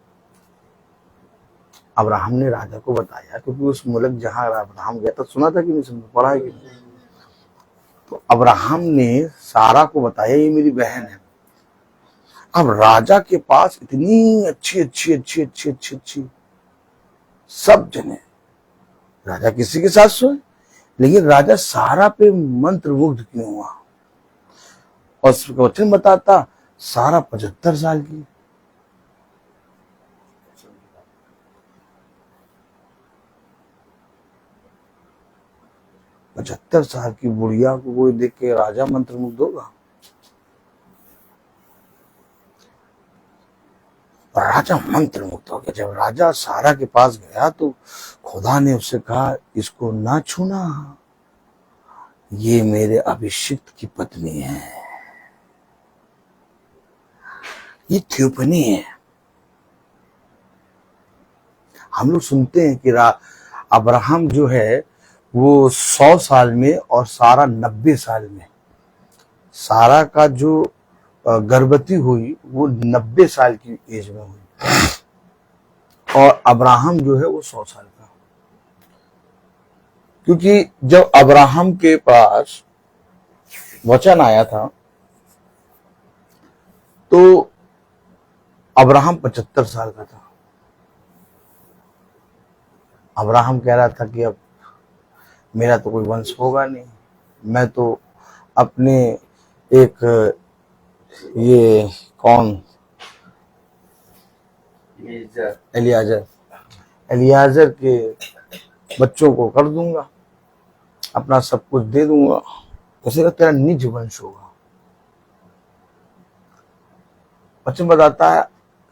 अब्राहम ने राजा को बताया, क्योंकि उस मुल्क जहां अब्राहम गया था, सुना था कि नहीं, पढ़ा है कि नहीं? तो अब्राहम ने सारा को बताया ये मेरी बहन है। अब राजा के पास इतनी अच्छी सब जने, राजा किसी के साथ सोए, लेकिन राजा सारा पे मंत्रमुग्ध क्यों हुआ? और वचन बताता सारा 75 साल की। पचहत्तर साल की बुढ़िया को कोई देख के राजा मंत्रमुग्ध होगा? राजा मंत्रमुग्ध हो गया। जब राजा सारा के पास गया तो खुदा ने उससे कहा इसको ना छूना, ये मेरे अभिषिक्त की पत्नी है। ये थियोफनी है। हम लोग सुनते हैं कि अब्राहम जो है वो 100 साल में और सारा 90 साल में। सारा का जो गर्भवती हुई वो 90 साल की एज में हुई और अब्राहम जो है वो 100 साल का। क्योंकि जब अब्राहम के पास वचन आया था तो अब्राहम 75 साल का था। अब्राहम कह रहा था कि अब मेरा तो कोई वंश होगा नहीं, मैं तो अपने एक ये कौन एलियाजर के बच्चों को कर दूंगा, अपना सब कुछ दे दूंगा, उसे तेरा निज वंश होगा। वचन बताता है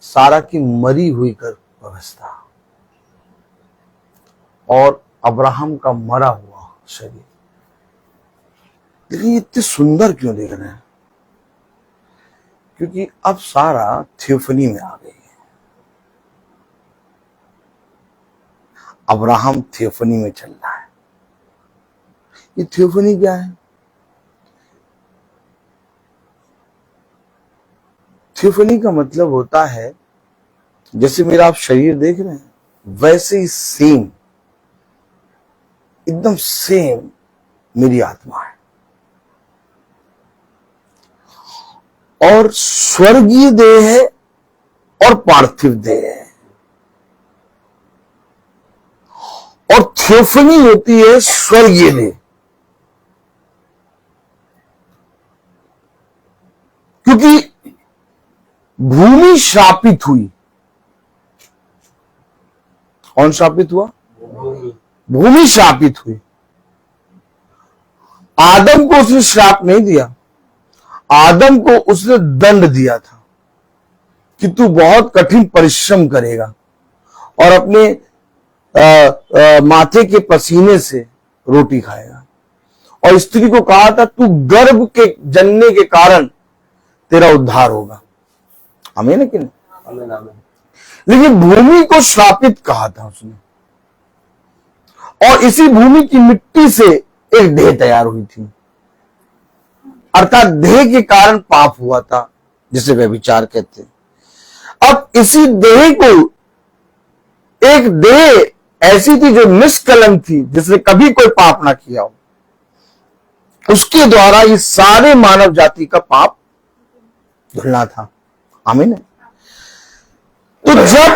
सारा की मरी हुई गर्भावस्था और अब्राहम का मरा हुआ शरीर। लेकिन इतने सुंदर क्यों दिख रहे हैं? क्योंकि अब सारा थियोफनी में आ गई है। अब्राहम थियोफनी में चल रहा है। ये थियोफनी क्या है? थियोफनी का मतलब होता है जैसे मेरा आप शरीर देख रहे हैं वैसे ही सेम, एकदम सेम मेरी आत्मा है। और स्वर्गीय देह है और पार्थिव देह है। और थियोफनी होती है स्वर्गीय देह, क्योंकि भूमि श्रापित हुई। कौन श्रापित हुआ? भूमि श्रापित हुई। आदम को उसने श्राप नहीं दिया, आदम को उसने दंड दिया था कि तू बहुत कठिन परिश्रम करेगा और अपने माथे के पसीने से रोटी खाएगा। और स्त्री को कहा था तू गर्भ के जनने के कारण तेरा उद्धार होगा। आमीन है कि नहीं? आमीन आमीन। लेकिन भूमि को श्रापित कहा था उसने, और इसी भूमि की मिट्टी से एक देह तैयार हुई थी, अर्थात देह के कारण पाप हुआ था, जिसे व्यभिचार कहते हैं। अब इसी देह को, एक देह ऐसी थी जो निष्कलंक थी, जिसने कभी कोई पाप ना किया हो, उसके द्वारा ये सारे मानव जाति का पाप धुलना था। आमीन है। तो जब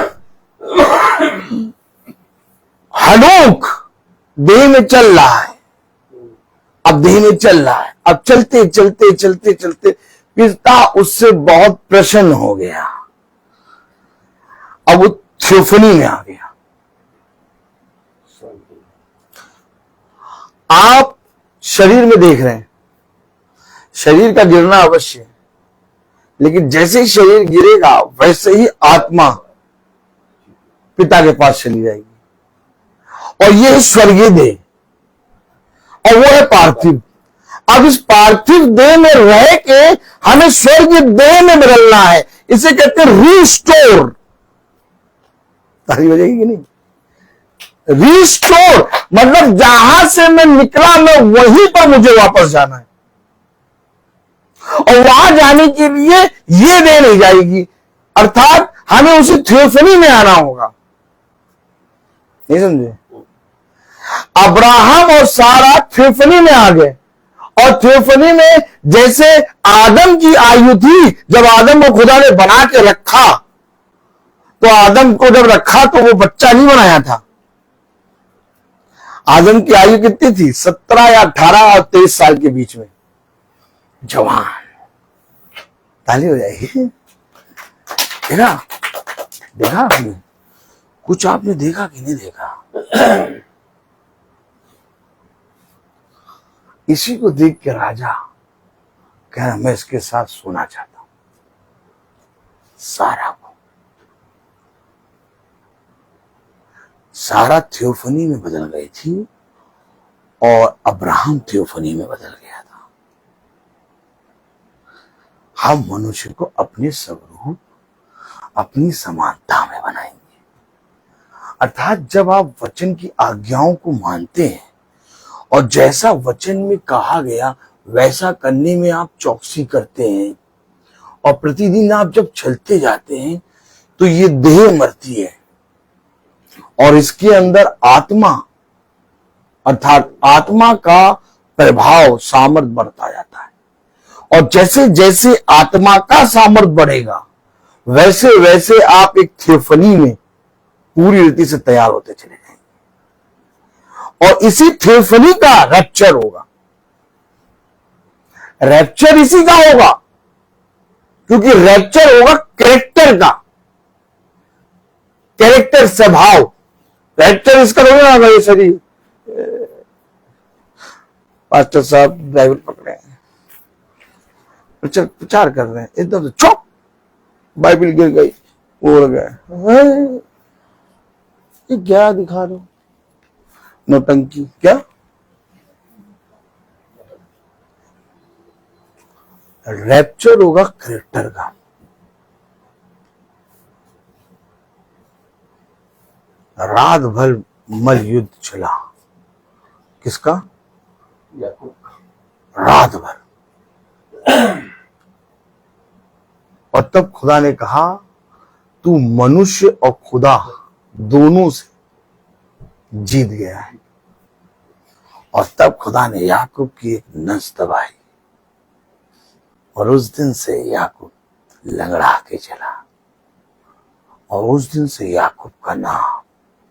हनोक देह में चल रहा है, अब देह में चल रहा है, अब चलते चलते चलते चलते पिता उससे बहुत प्रसन्न हो गया। अब वो थियोफनी में आ गया। आप शरीर में देख रहे हैं, शरीर का गिरना अवश्य है, लेकिन जैसे ही शरीर गिरेगा वैसे ही आत्मा पिता के पास चली जाएगी। और ये है स्वर्गीय देह और वो है पार्थिव। अब इस पार्थिव देह में रह के हमें स्वर्गीय देह में बदलना है। इसे कहते हैं रीस्टोर। ताली बजेगी कि नहीं? रीस्टोर मतलब जहां से मैं निकला मैं वहीं पर मुझे वापस जाना है, और वहां जाने के लिए ये देह नहीं जाएगी, अर्थात हमें उसी थियोफनी में आना होगा। नहीं समझे? अब्राहम और सारा थियोफनी में आ गए, और थियोफनी में जैसे आदम की आयु थी, जब आदम को खुदा ने बना के रखा, तो आदम को जब रखा तो वो बच्चा नहीं बनाया था। आदम की आयु कितनी थी? 17 या 18 और 23 साल के बीच में, जवान। ताली हो जाएगी। देखा देखा आपने कुछ? आपने देखा कि नहीं देखा? इसी को देख के राजा कह रहा मैं इसके साथ सोना चाहता हूं। सारा को, सारा थियोफनी में बदल गई थी और अब्राहम थियोफनी में बदल गया था। हम मनुष्य को अपने स्वरूप, अपनी समानता में बनाएंगे। अर्थात जब आप वचन की आज्ञाओं को मानते हैं और जैसा वचन में कहा गया वैसा करने में आप चौकसी करते हैं, और प्रतिदिन आप जब चलते जाते हैं तो ये देह मरती है और इसके अंदर आत्मा अर्थात आत्मा का प्रभाव सामर्थ बढ़ता जाता है। और जैसे जैसे आत्मा का सामर्थ बढ़ेगा वैसे वैसे आप एक थियोफनी में पूरी रीति से तैयार होते चले जाएंगे। और इसी थियोफनी का रैप्चर होगा। रैप्चर इसी का होगा क्योंकि रैप्चर होगा कैरेक्टर का, कैरेक्टर स्वभाव। रैप्चर इसका होगा ना, ये शरीर पास्टर साहब बाइबल पकड़े हैं, प्रचार कर रहे हैं, एकदम से चौक बाइबल गिर गई, उड़ गए। ये क्या दिखा रहे हो, नौटंकी क्या? रैप्चर होगा कैरेक्टर का। रात भर मल युद्ध चला, किसका? याकूब का। रात भर। और तब खुदा ने कहा तू मनुष्य और खुदा दोनों से जीत गया है। और तब खुदा ने याकूब की एक नस दबाई और उस दिन से याकूब लंगड़ा के चला और उस दिन से याकूब का नाम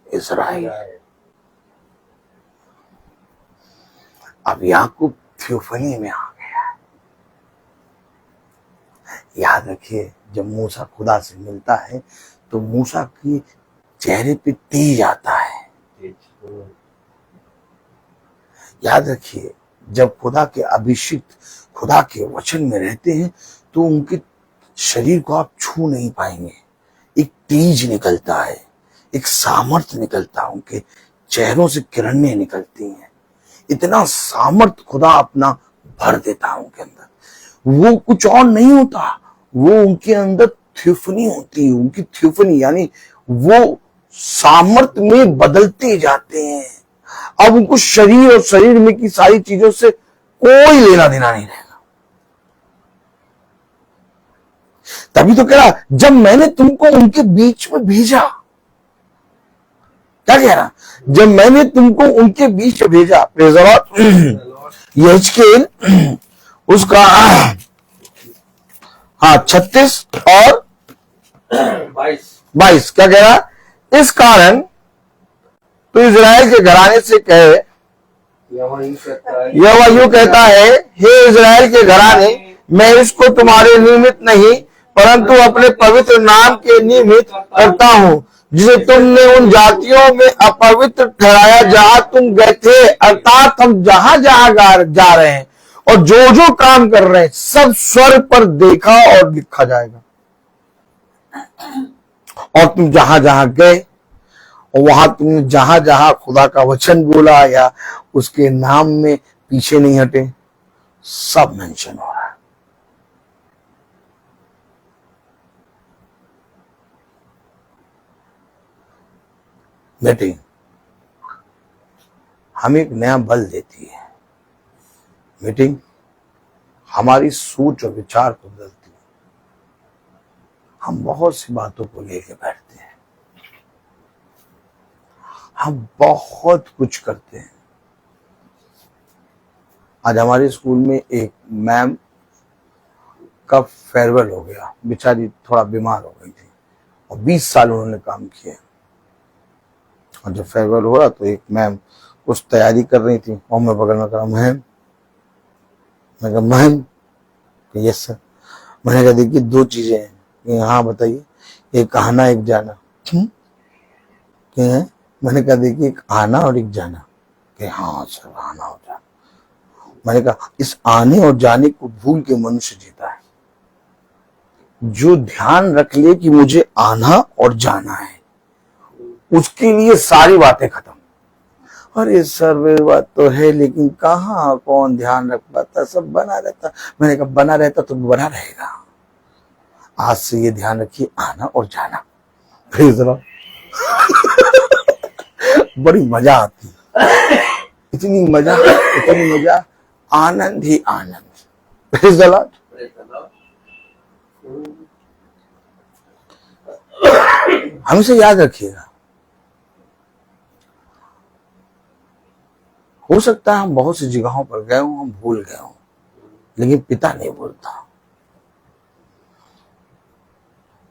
इस्राएल। अब याकूब थियोफनी में आ गया। याद रखिए जब मूसा खुदा से मिलता है तो मूसा के चेहरे पे तेज आता है। याद रखिए जब खुदा के अभिषिक्त खुदा के वचन में रहते हैं तो उनके शरीर को आप छू नहीं पाएंगे। एक तेज निकलता है, एक सामर्थ्य निकलता है, उनके चेहरों से किरणें निकलती हैं। इतना सामर्थ्य खुदा अपना भर देता है उनके अंदर। वो कुछ और नहीं होता, वो उनके अंदर थियोफनी होती है। उनकी थियोफनी यानी वो सामर्थ्य में बदलते जाते हैं। अब उनको शरीर और शरीर में की सारी चीजों से कोई लेना देना नहीं रहेगा। तभी तो कह रहा जब मैंने तुमको उनके बीच में भेजा, क्या कह रहा? जब मैंने तुमको उनके बीच में भेजा। यहेजकेल उसका 36 और 22 क्या कह रहा? इस कारण तो इजराइल के घराने से कहे, यहोवा यूं कहता है, हे इजराइल के घराने, मैं इसको तुम्हारे निमित्त नहीं परंतु अपने पवित्र नाम के निमित्त करता हूं जिसे तुमने उन जातियों में अपवित्र ठहराया जहां तुम गए थे। अर्थात हम जहां जहां जा रहे हैं और जो जो काम कर रहे हैं सब स्वर्ग पर देखा और लिखा जाएगा। और तुम जहां जहां गए और वहां तुमने जहां जहां खुदा का वचन बोला या उसके नाम में पीछे नहीं हटे, सब मेंशन हो रहा है। मीटिंग हमें एक नया बल देती है। मीटिंग हमारी सोच और विचार को बदलती है। हम बहुत सी बातों को लेके बैठते हैं, हम बहुत कुछ करते हैं। आज हमारे स्कूल में एक मैम का फेयरवेल हो गया, बेचारी थोड़ा बीमार हो गई थी और 20 साल उन्होंने काम किया। और जब फेयरवेल हो रहा तो एक मैम कुछ तैयारी कर रही थी और मैं बगल में कहा मैम, मैं कहा मैम, यस सर। मैंने कहा देखिए 2 चीजें हैं। हाँ बताइए। एक आना एक जाना। क्या है? मैंने कहा देखिए एक आना और एक जाना। कि हाँ सर आना और जाना। मैंने कहा इस आने और जाने को भूल के मनुष्य जीता है। जो ध्यान रख ले कि मुझे आना और जाना है उसके लिए सारी बातें खत्म। अरे सर वे बात तो है लेकिन कहाँ कौन ध्यान रख पाता, सब बना रहता। मैंने कहा बना रहता तो बना रहेगा। आज से ये ध्यान रखिए आना और जाना। फिर जरा बड़ी मजा आती, इतनी मजा, आनंद ही आनंद। हमेशा याद रखिएगा, हो सकता है हम बहुत सी जगहों पर गए हों, हम भूल गए हों, लेकिन पिता नहीं भूलता।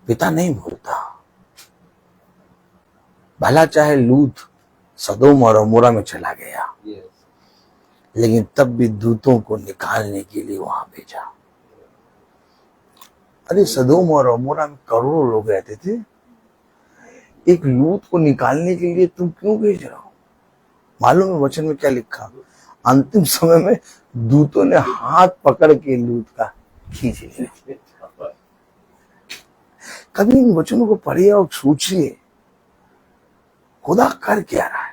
पिता नहीं भूलता। भला चाहे लूत सदोम और अमोरा में चला गया, लेकिन तब भी दूतों को निकालने के लिए वहां भेजा। अरे सदोम और अमोरा में करोड़ों लोग रहते थे, एक लूत को निकालने के लिए तुम क्यों भेज रहे हो? मालूम है वचन में क्या लिखा? अंतिम समय में दूतों ने हाथ पकड़ के लूत का खींच लिया। कभी इन वचनों को पढ़िए और सोचिए, खुदा कर क्या रहा है?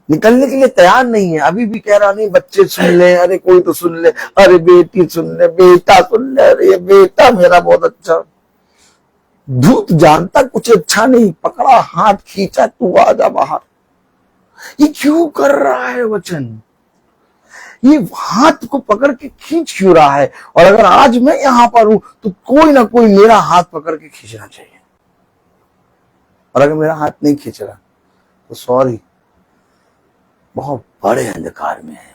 निकलने के लिए तैयार नहीं है, अभी भी कह रहा नहीं बच्चे सुन ले, अरे कोई तो सुन ले, अरे बेटी सुन ले, बेटा सुन ले, अरे ये बेटा मेरा बहुत अच्छा। दूत जानता कुछ अच्छा नहीं, पकड़ा हाथ खींचा, तू आ जा बाहर। ये क्यों कर रहा है वचन? ये हाथ को पकड़ के खींच क्यों रहा है? और अगर आज मैं यहां पर हूं तो कोई ना कोई मेरा हाथ पकड़ के खींचना चाहिए, और अगर मेरा हाथ नहीं खींच रहा तो सॉरी, बहुत बड़े अंधकार में है,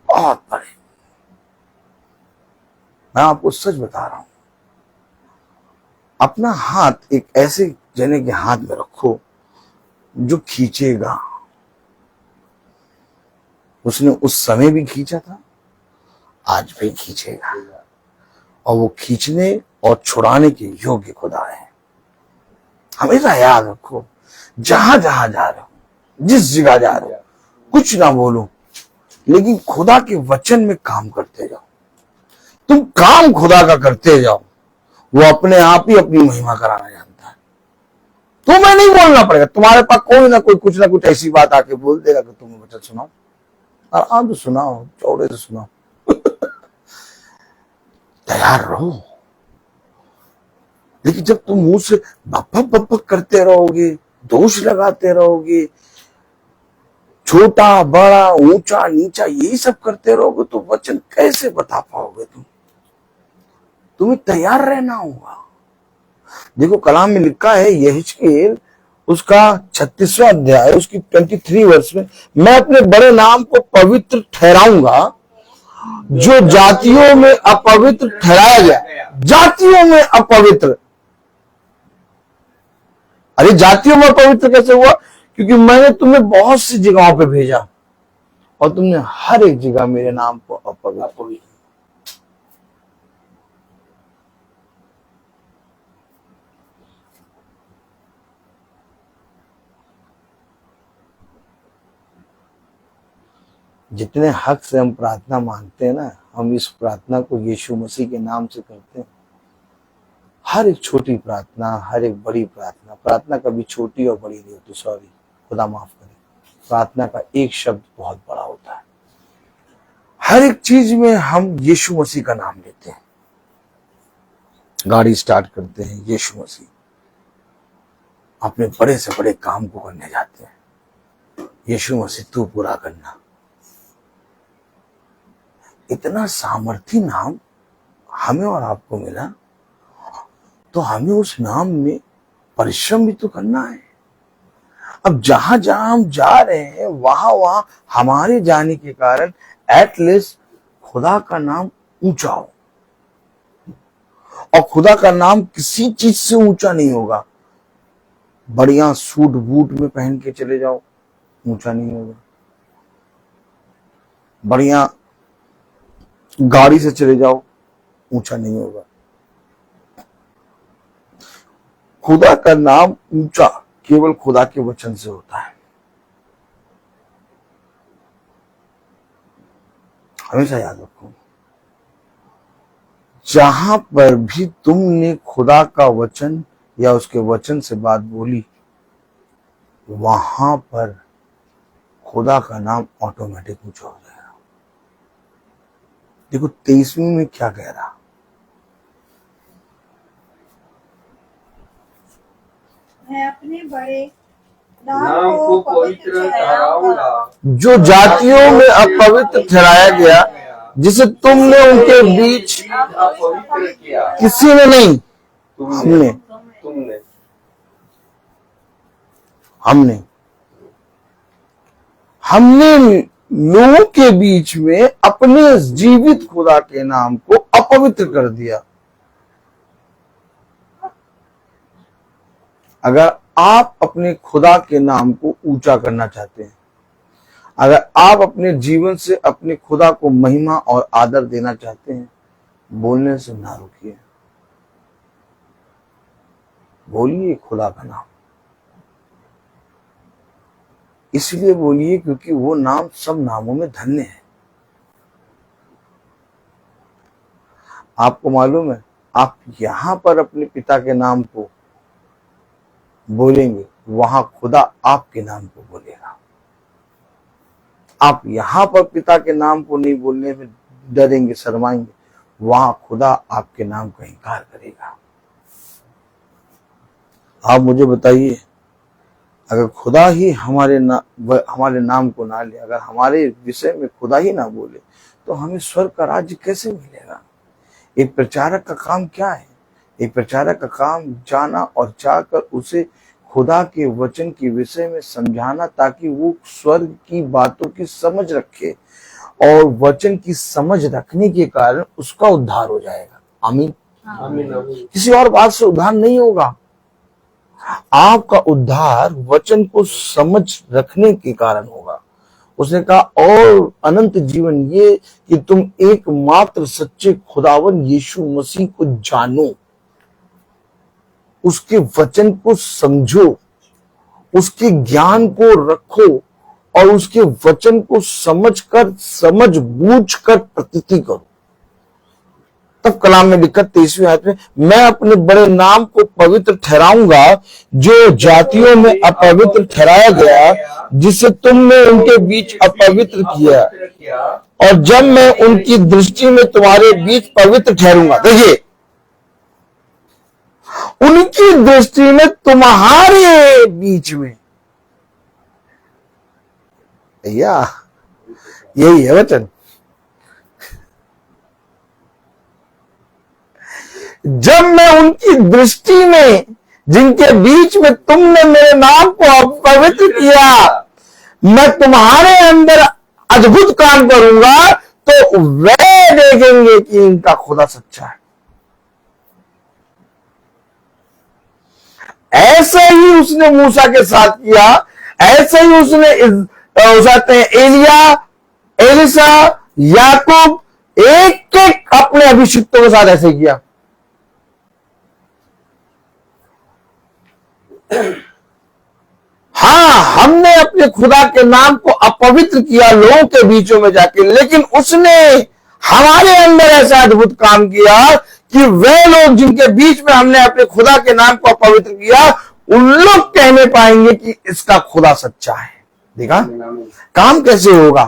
बहुत बड़े। मैं आपको सच बता रहा हूं, अपना हाथ एक ऐसे जने के हाथ में रखो जो खींचेगा। उसने उस समय भी खींचा था, आज भी खींचेगा, और वो खींचने और छुड़ाने के योग्य खुदा है। हमेशा याद रखो, जहां जहां जा रहे हो, जिस जगह जा रहे हो, कुछ ना बोलो, लेकिन खुदा के वचन में काम करते जाओ। तुम काम खुदा का करते जाओ, वो अपने आप ही अपनी महिमा कराना जानता है। तुम्हें नहीं बोलना पड़ेगा, तुम्हारे पास कोई ना कोई कुछ ना कुछ ऐसी बात आके बोल देगा कि तुम्हें वचन सुनाओ, आराम से सुनाओ, चौड़े से सुनाओ। तैयार रहो। लेकिन जब तुम मुंह से बपक बपक करते रहोगे, दोष लगाते रहोगे, छोटा बड़ा ऊंचा नीचा यही सब करते रहोगे, तो वचन कैसे बता पाओगे? तुम्हें तैयार रहना होगा। देखो कलाम में लिखा है, यहेजकेल उसका 36वां अध्याय उसकी 23 वर्ष में, मैं अपने बड़े नाम को पवित्र ठहराऊंगा जो जातियों में अपवित्र ठहराया गया। जातियों में अपवित्र, अरे जातियों में अपवित्र कैसे हुआ? क्योंकि मैंने तुम्हें बहुत सी जगहों पे भेजा और तुमने हर एक जगह मेरे नाम को अपवित्र किया। जितने हक से हम प्रार्थना मांगते हैं ना, हम इस प्रार्थना को यीशु मसीह के नाम से करते हैं। हर एक छोटी प्रार्थना, हर एक बड़ी प्रार्थना, प्रार्थना कभी छोटी और बड़ी नहीं होती, सॉरी, खुदा माफ करे, प्रार्थना का एक शब्द बहुत बड़ा होता है। हर एक चीज में हम यीशु मसीह का नाम लेते हैं। गाड़ी स्टार्ट करते हैं, यीशु मसीह। अपने बड़े से बड़े काम को करने जाते हैं, यीशु मसीह तू पूरा करना। इतना सामर्थी नाम हमें और आपको मिला, तो हमें उस नाम में परिश्रम भी तो करना है। अब जहां जहां हम जा रहे हैं, वहां वहां हमारे जाने के कारण एटलीस्ट खुदा का नाम ऊंचा हो। और खुदा का नाम किसी चीज से ऊंचा नहीं होगा। बढ़िया सूट बूट में पहन के चले जाओ, ऊंचा नहीं होगा। बढ़िया गाड़ी से चले जाओ, ऊंचा नहीं होगा। खुदा का नाम ऊंचा केवल खुदा के वचन से होता है। हमेशा याद रखो, जहां पर भी तुमने खुदा का वचन या उसके वचन से बात बोली, वहां पर खुदा का नाम ऑटोमेटिक ऊंचा हो जाएगा। देखो 23वीं में क्या कह रहा, मैं अपने बड़े नाम को पवित्र ठहराऊंगा जो जातियों में अपवित्र ठहराया गया, जिसे तुमने उनके बीच अपवित्र किया। किसी ने नहीं, तुमने हमने लोगों के बीच में अपने जीवित खुदा के नाम को अपवित्र कर दिया। अगर आप अपने खुदा के नाम को ऊंचा करना चाहते हैं, अगर आप अपने जीवन से अपने खुदा को महिमा और आदर देना चाहते हैं, बोलने से ना रुकिए, बोलिए खुदा का नाम। इसलिए बोलिए क्योंकि वो नाम सब नामों में धन्य है। आपको मालूम है, आप यहां पर अपने पिता के नाम को बोलेंगे, वहां खुदा आपके नाम को बोलेगा। आप यहां पर पिता के नाम को नहीं बोलने में डरेंगे, शर्माएंगे, वहां खुदा आपके नाम का इनकार करेगा। आप मुझे बताइए, अगर खुदा ही हमारे नाम को ना ले, अगर हमारे विषय में खुदा ही ना बोले, तो हमें स्वर्ग का राज्य कैसे मिलेगा? एक प्रचारक का काम क्या है? एक प्रचारक का काम जाना और जाकर उसे खुदा के वचन के विषय में समझाना, ताकि वो स्वर्ग की बातों की समझ रखे, और वचन की समझ रखने के कारण उसका उद्धार हो जाएगा। आमीन। किसी और बात से उद्धार नहीं होगा। आपका उद्धार वचन को समझ रखने के कारण होगा। उसने कहा, और अनंत जीवन ये कि तुम एकमात्र सच्चे खुदावन यीशु मसीह को जानो, उसके वचन को समझो, उसके ज्ञान को रखो, और उसके वचन को समझ बूझ कर प्रतीति करो। तब कलाम में लिखा 23वीं आयत में, मैं अपने बड़े नाम को पवित्र ठहराऊंगा जो जातियों में अपवित्र ठहराया गया, जिसे तुमने उनके बीच अपवित्र किया, और जब मैं उनकी दृष्टि में तुम्हारे बीच पवित्र ठहरूंगा। देखिए, उनकी दृष्टि में तुम्हारे बीच में, भैया यही है वचन। जब मैं उनकी दृष्टि में, जिनके बीच में तुमने मेरे नाम को अपवित्र किया, मैं तुम्हारे अंदर अद्भुत काम करूंगा, तो वे देखेंगे कि इनका खुदा सच्चा है। ऐसे ही उसने मूसा के साथ किया, ऐसे ही उसने एलिया, एलिसा, याकूब, एक एक अपने अभिषिक्तों के साथ ऐसे किया। हाँ, हमने अपने खुदा के नाम को अपवित्र किया लोगों के बीचों में जाके, लेकिन उसने हमारे अंदर ऐसा अद्भुत काम किया कि वे लोग जिनके बीच में हमने अपने खुदा के नाम को अपवित्र किया, उन लोग कहने पाएंगे कि इसका खुदा सच्चा है। देखा काम कैसे होगा?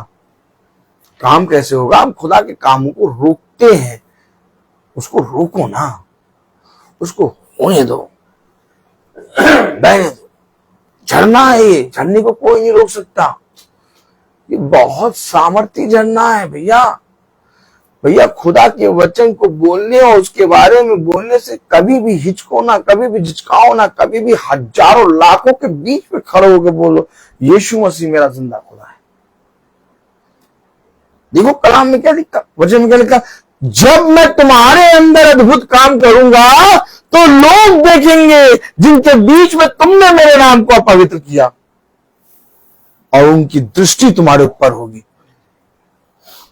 काम कैसे होगा? हम खुदा के कामों को रोकते हैं। उसको रोको ना, उसको होने दो, बहने दो। झरना है ये, झरने को कोई नहीं रोक सकता। ये बहुत सामर्थी झरना है भैया। भैया, खुदा के वचन को बोलने और उसके बारे में बोलने से कभी भी हिचको ना, कभी भी झिझकाओ ना, कभी भी हजारों लाखों के बीच में खड़े होकर बोलो, यीशु मसीह मेरा जिंदा खुदा है। देखो कलाम में क्या लिखा, वचन में क्या लिखा, जब मैं तुम्हारे अंदर अद्भुत काम करूंगा तो लोग देखेंगे जिनके बीच में तुमने मेरे नाम को अपवित्र किया, और उनकी दृष्टि तुम्हारे ऊपर होगी।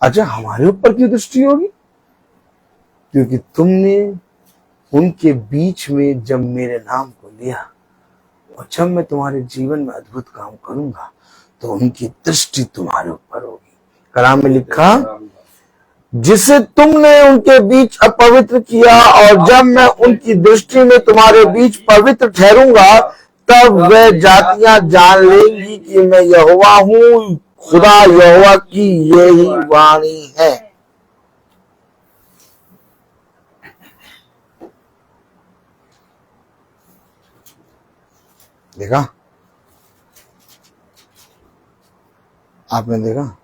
अच्छा, हमारे ऊपर क्यों दृष्टि होगी? क्योंकि तुमने उनके बीच में जब मेरे नाम को लिया, और जब मैं तुम्हारे जीवन में अद्भुत काम करूंगा तो उनकी दृष्टि तुम्हारे ऊपर होगी। कलाम में लिखा, जिसे तुमने उनके बीच अपवित्र किया, और जब मैं उनकी दृष्टि में तुम्हारे बीच पवित्र ठहरूंगा, तब वे जातियां जान लेंगी कि मैं यहोवा हूं। खुदा यहोवा की यही वाणी है। देखा? आपने देखा?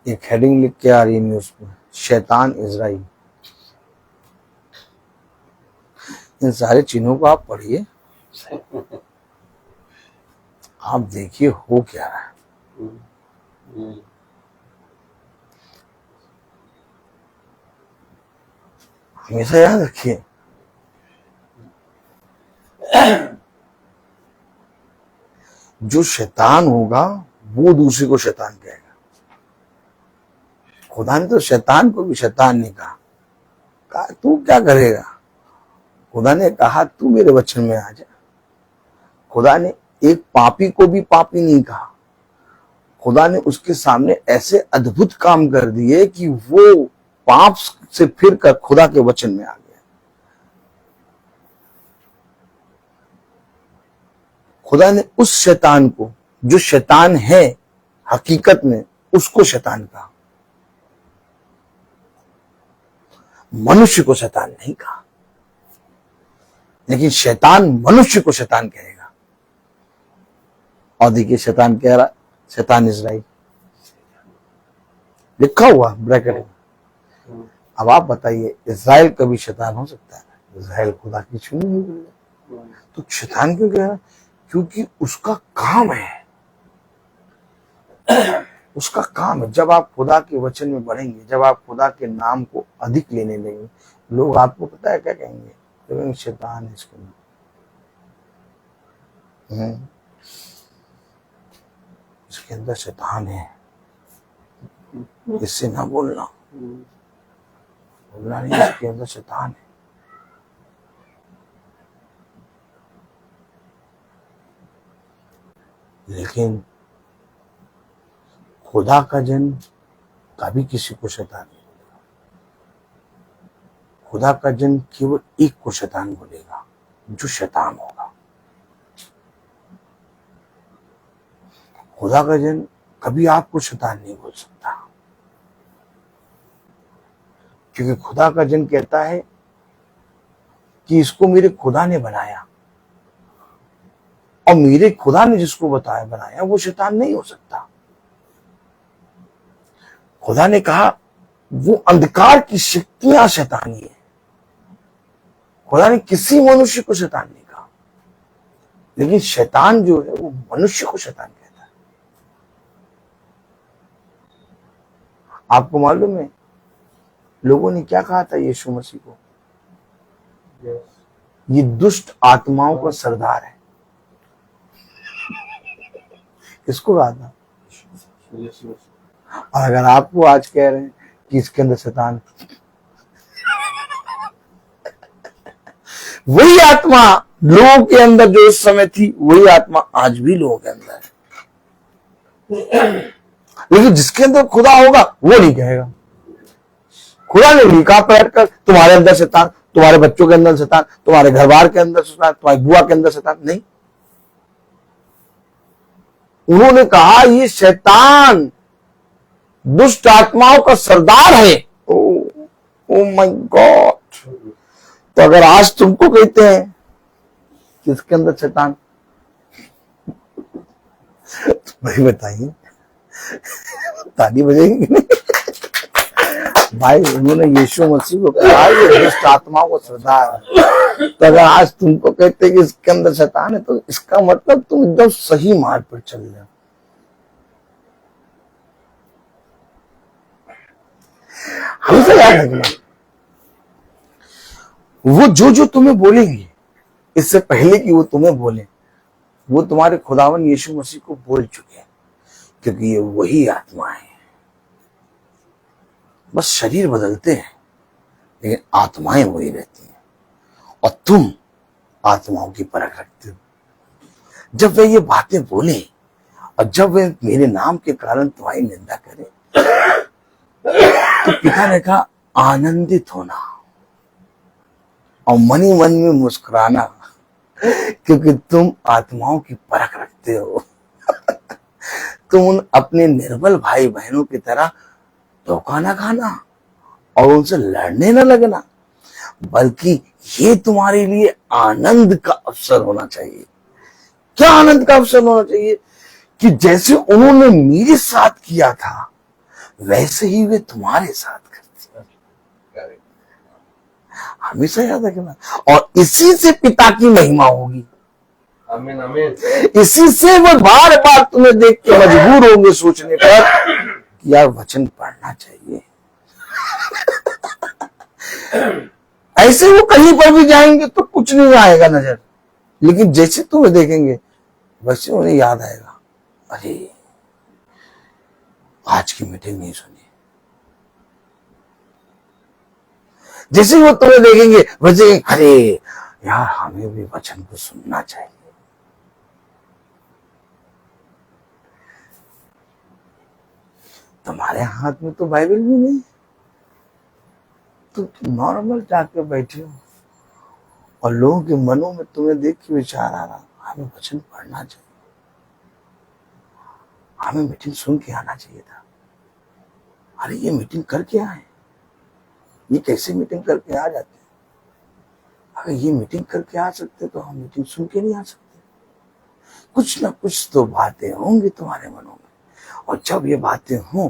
एक हेडिंग लिख के आ रही है न्यूज में, शैतान इजराइल। इन सारे चिन्हों को आप पढ़िए, आप देखिए हो क्या रहा है। हमेशा याद रखिए, जो शैतान होगा वो दूसरे को शैतान कहेगा। खुदा ने तो शैतान को भी शैतान नहीं कहा तू क्या करेगा। खुदा ने कहा तू मेरे वचन में आ जा। खुदा ने एक पापी को भी पापी नहीं कहा। खुदा ने उसके सामने ऐसे अद्भुत काम कर दिए कि वो पाप से फिर कर खुदा के वचन में आ गया। खुदा ने उस शैतान को, जो शैतान है हकीकत में, उसको शैतान कहा, मनुष्य को शैतान नहीं कहा। लेकिन शैतान मनुष्य को शैतान कहेगा। और देखिए शैतान कह रहा, शैतान इजराइल लिखा हुआ ब्रैकेट में। अब आप बताइए, इजराइल कभी शैतान हो सकता है? इजराइल खुदा की चुनी हुई है, तो शैतान क्यों कह रहा? क्योंकि उसका काम है, उसका काम है। जब आप खुदा के वचन में बढ़ेंगे, जब आप खुदा के नाम को अधिक लेने लगेंगे, लोग आपको पता है क्या कहेंगे? तो शैतान है इसके अंदर, इसके अंदर शैतान है, इससे ना बोलना, बोलना नहीं, इसके अंदर शैतान है। लेकिन खुदा का जन कभी किसी को शैतान नहीं बोलेगा। खुदा का जन केवल एक को शैतान बोलेगा, जो शैतान होगा। खुदा का जन कभी आपको शैतान नहीं बोल सकता, क्योंकि खुदा का जन कहता है कि इसको मेरे खुदा ने बनाया, और मेरे खुदा ने जिसको बनाया वो शैतान नहीं हो सकता। खुदा ने कहा वो अंधकार की शक्तियां शैतानी है। खुदा ने किसी मनुष्य को शैतान नहीं कहा, लेकिन शैतान जो है वो मनुष्य को शैतान कहता है। आपको मालूम है लोगों ने क्या कहा था यीशु मसीह को? ये दुष्ट आत्माओं का सरदार है। किसको कहा था? और अगर आपको आज कह रहे हैं कि इसके अंदर शैतान, वही आत्मा लोगों के अंदर जो उस समय थी, वही आत्मा आज भी लोगों के अंदर है। लेकिन जिसके अंदर खुदा होगा वो नहीं कहेगा। खुदा ने नहीं कहा पैर कर तुम्हारे अंदर शैतान, तुम्हारे बच्चों के अंदर शैतान, तुम्हारे घर बार के अंदर शैतान, तुम्हारी बुआ के अंदर शैतान, नहीं। उन्होंने कहा ये शैतान दुष्ट आत्माओं का सरदार है। Oh my God. तो अगर आज तुमको कहते हैं कि इसके अंदर शैतान, तो भाई बताइए ताली बजेगी कि नहीं? भाई उन्होंने यीशु मसीह को कहा ये दुष्ट आत्माओं का सरदार है। तो अगर आज तुमको कहते हैं कि इसके अंदर शैतान है, तो इसका मतलब तुम एकदम सही मार्ग पर चल रहे हो। हमेशा याद रखना, वो जो तुम्हें बोलेंगे इससे पहले कि वो तुम्हें बोले, वो तुम्हारे खुदावन यीशु मसीह को बोल चुके हैं, क्योंकि ये वही आत्मा है। बस शरीर बदलते हैं लेकिन आत्माएं वही रहती हैं। और तुम आत्माओं की परख रखते हो। जब वे ये बातें बोले और जब वे मेरे नाम के कारण तुम्हारी निंदा करें, तो पिता ने कहा आनंदित होना और मन ही मन में मुस्कुराना, क्योंकि तुम आत्माओं की परख रखते हो। तुम अपने निर्बल भाई बहनों की तरह धोखा ना खाना और उनसे लड़ने न लगना, बल्कि ये तुम्हारे लिए आनंद का अवसर होना चाहिए। क्या आनंद का अवसर होना चाहिए? कि जैसे उन्होंने मेरे साथ किया था, वैसे ही वे तुम्हारे साथ करते हैं। हमेशा याद रखना। और इसी से पिता की महिमा होगी। आमीन आमीन। इसी से वो बार बार तुम्हें देख के मजबूर होंगे सोचने पर कि यार वचन पढ़ना चाहिए। ऐसे वो कहीं पर भी जाएंगे तो कुछ नहीं आएगा नजर, लेकिन जैसे तुम्हें देखेंगे वैसे उन्हें याद आएगा, अरे आज की मीटिंग नहीं सुनी। जैसे वो तुम्हें देखेंगे वैसे अरे यार हमें भी वचन को सुनना चाहिए। तुम्हारे हाथ में तो बाइबल भी नहीं, तो नॉर्मल जाके बैठे हो और लोगों के मनों में तुम्हें देख के विचार आ रहा हमें वचन पढ़ना चाहिए, हमें मीटिंग सुन के आना चाहिए था। अरे ये मीटिंग करके आए, ये कैसे मीटिंग करके आ जाते हैं? अगर ये मीटिंग करके आ सकते तो हम मीटिंग सुन के नहीं आ सकते। कुछ ना कुछ तो बातें होंगी तुम्हारे मनों में, और जब ये बातें हों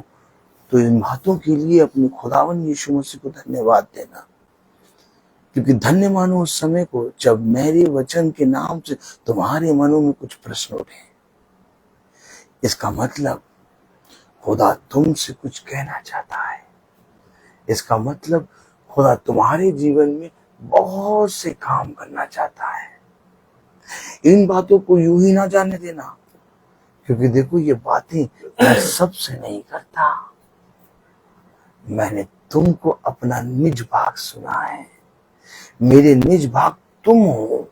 तो इन बातों के लिए अपने खुदावन यीशु मसीह को धन्यवाद देना, क्योंकि धन्य मानो उस समय को जब मेरे वचन के नाम से तुम्हारे मनों में कुछ प्रश्न उठे। इसका मतलब खुदा तुमसे कुछ कहना चाहता है। इसका मतलब खुदा तुम्हारे जीवन में बहुत से काम करना चाहता है। इन बातों को यूं ही ना जाने देना, क्योंकि देखो ये बातें मैं सबसे नहीं करता, मैंने तुमको अपना निज भाग सुना है। मेरे निज भाग तुम हो,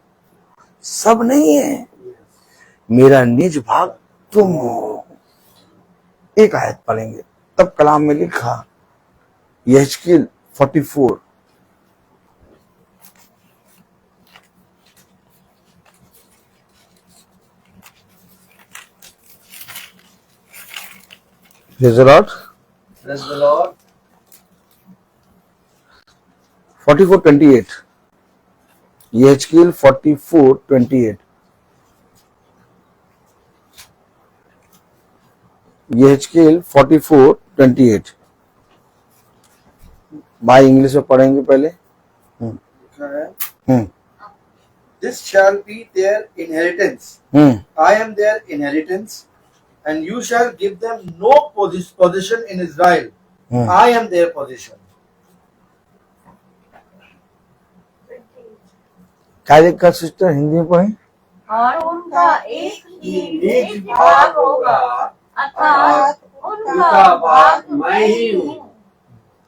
सब नहीं है, मेरा निज भाग तुम हो। एक आयत पढ़ेंगे, तब कलाम में लिखा यहेजकेल 44 Praise the Lord. Praise the Lord. 44:28 यहेजकेल 44:28 यहेजकेल 44:28 भाई इंग्लिश में पढ़ेंगे पहले। This shall be their inheritance. I am their inheritance, and you shall give them no possession in Israel. I am their possession. क्या लिखा सिस्टर, हिंदी में पढ़ें। और उनका एक ही निज भाग होगा, अर्थात उनका भाग मैं ही हूँ।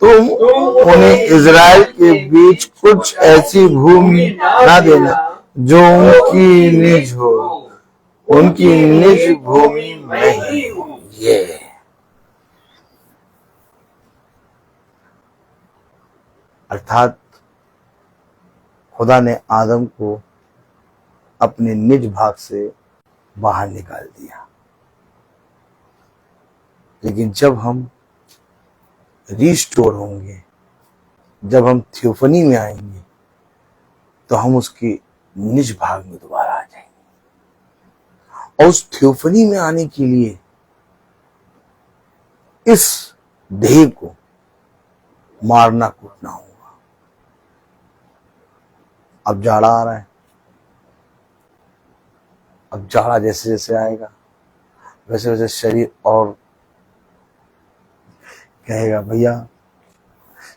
तुम उन्हें इज़राइल के बीच कुछ ऐसी भूमि ना देना जो उनकी निज हो, उनकी निज भूमि मैं ही हूँ। ये अर्थात खुदा ने आदम को अपने निज भाग से बाहर निकाल दिया, लेकिन जब हम रिस्टोर होंगे, जब हम थियोफनी में आएंगे, तो हम उसके निज भाग में दोबारा आ जाएंगे। और उस थियोफनी में आने के लिए इस देह को मारना कूटना होगा। अब जाड़ा आ रहा है, अब जाड़ा जैसे जैसे आएगा वैसे वैसे शरीर और कहेगा भैया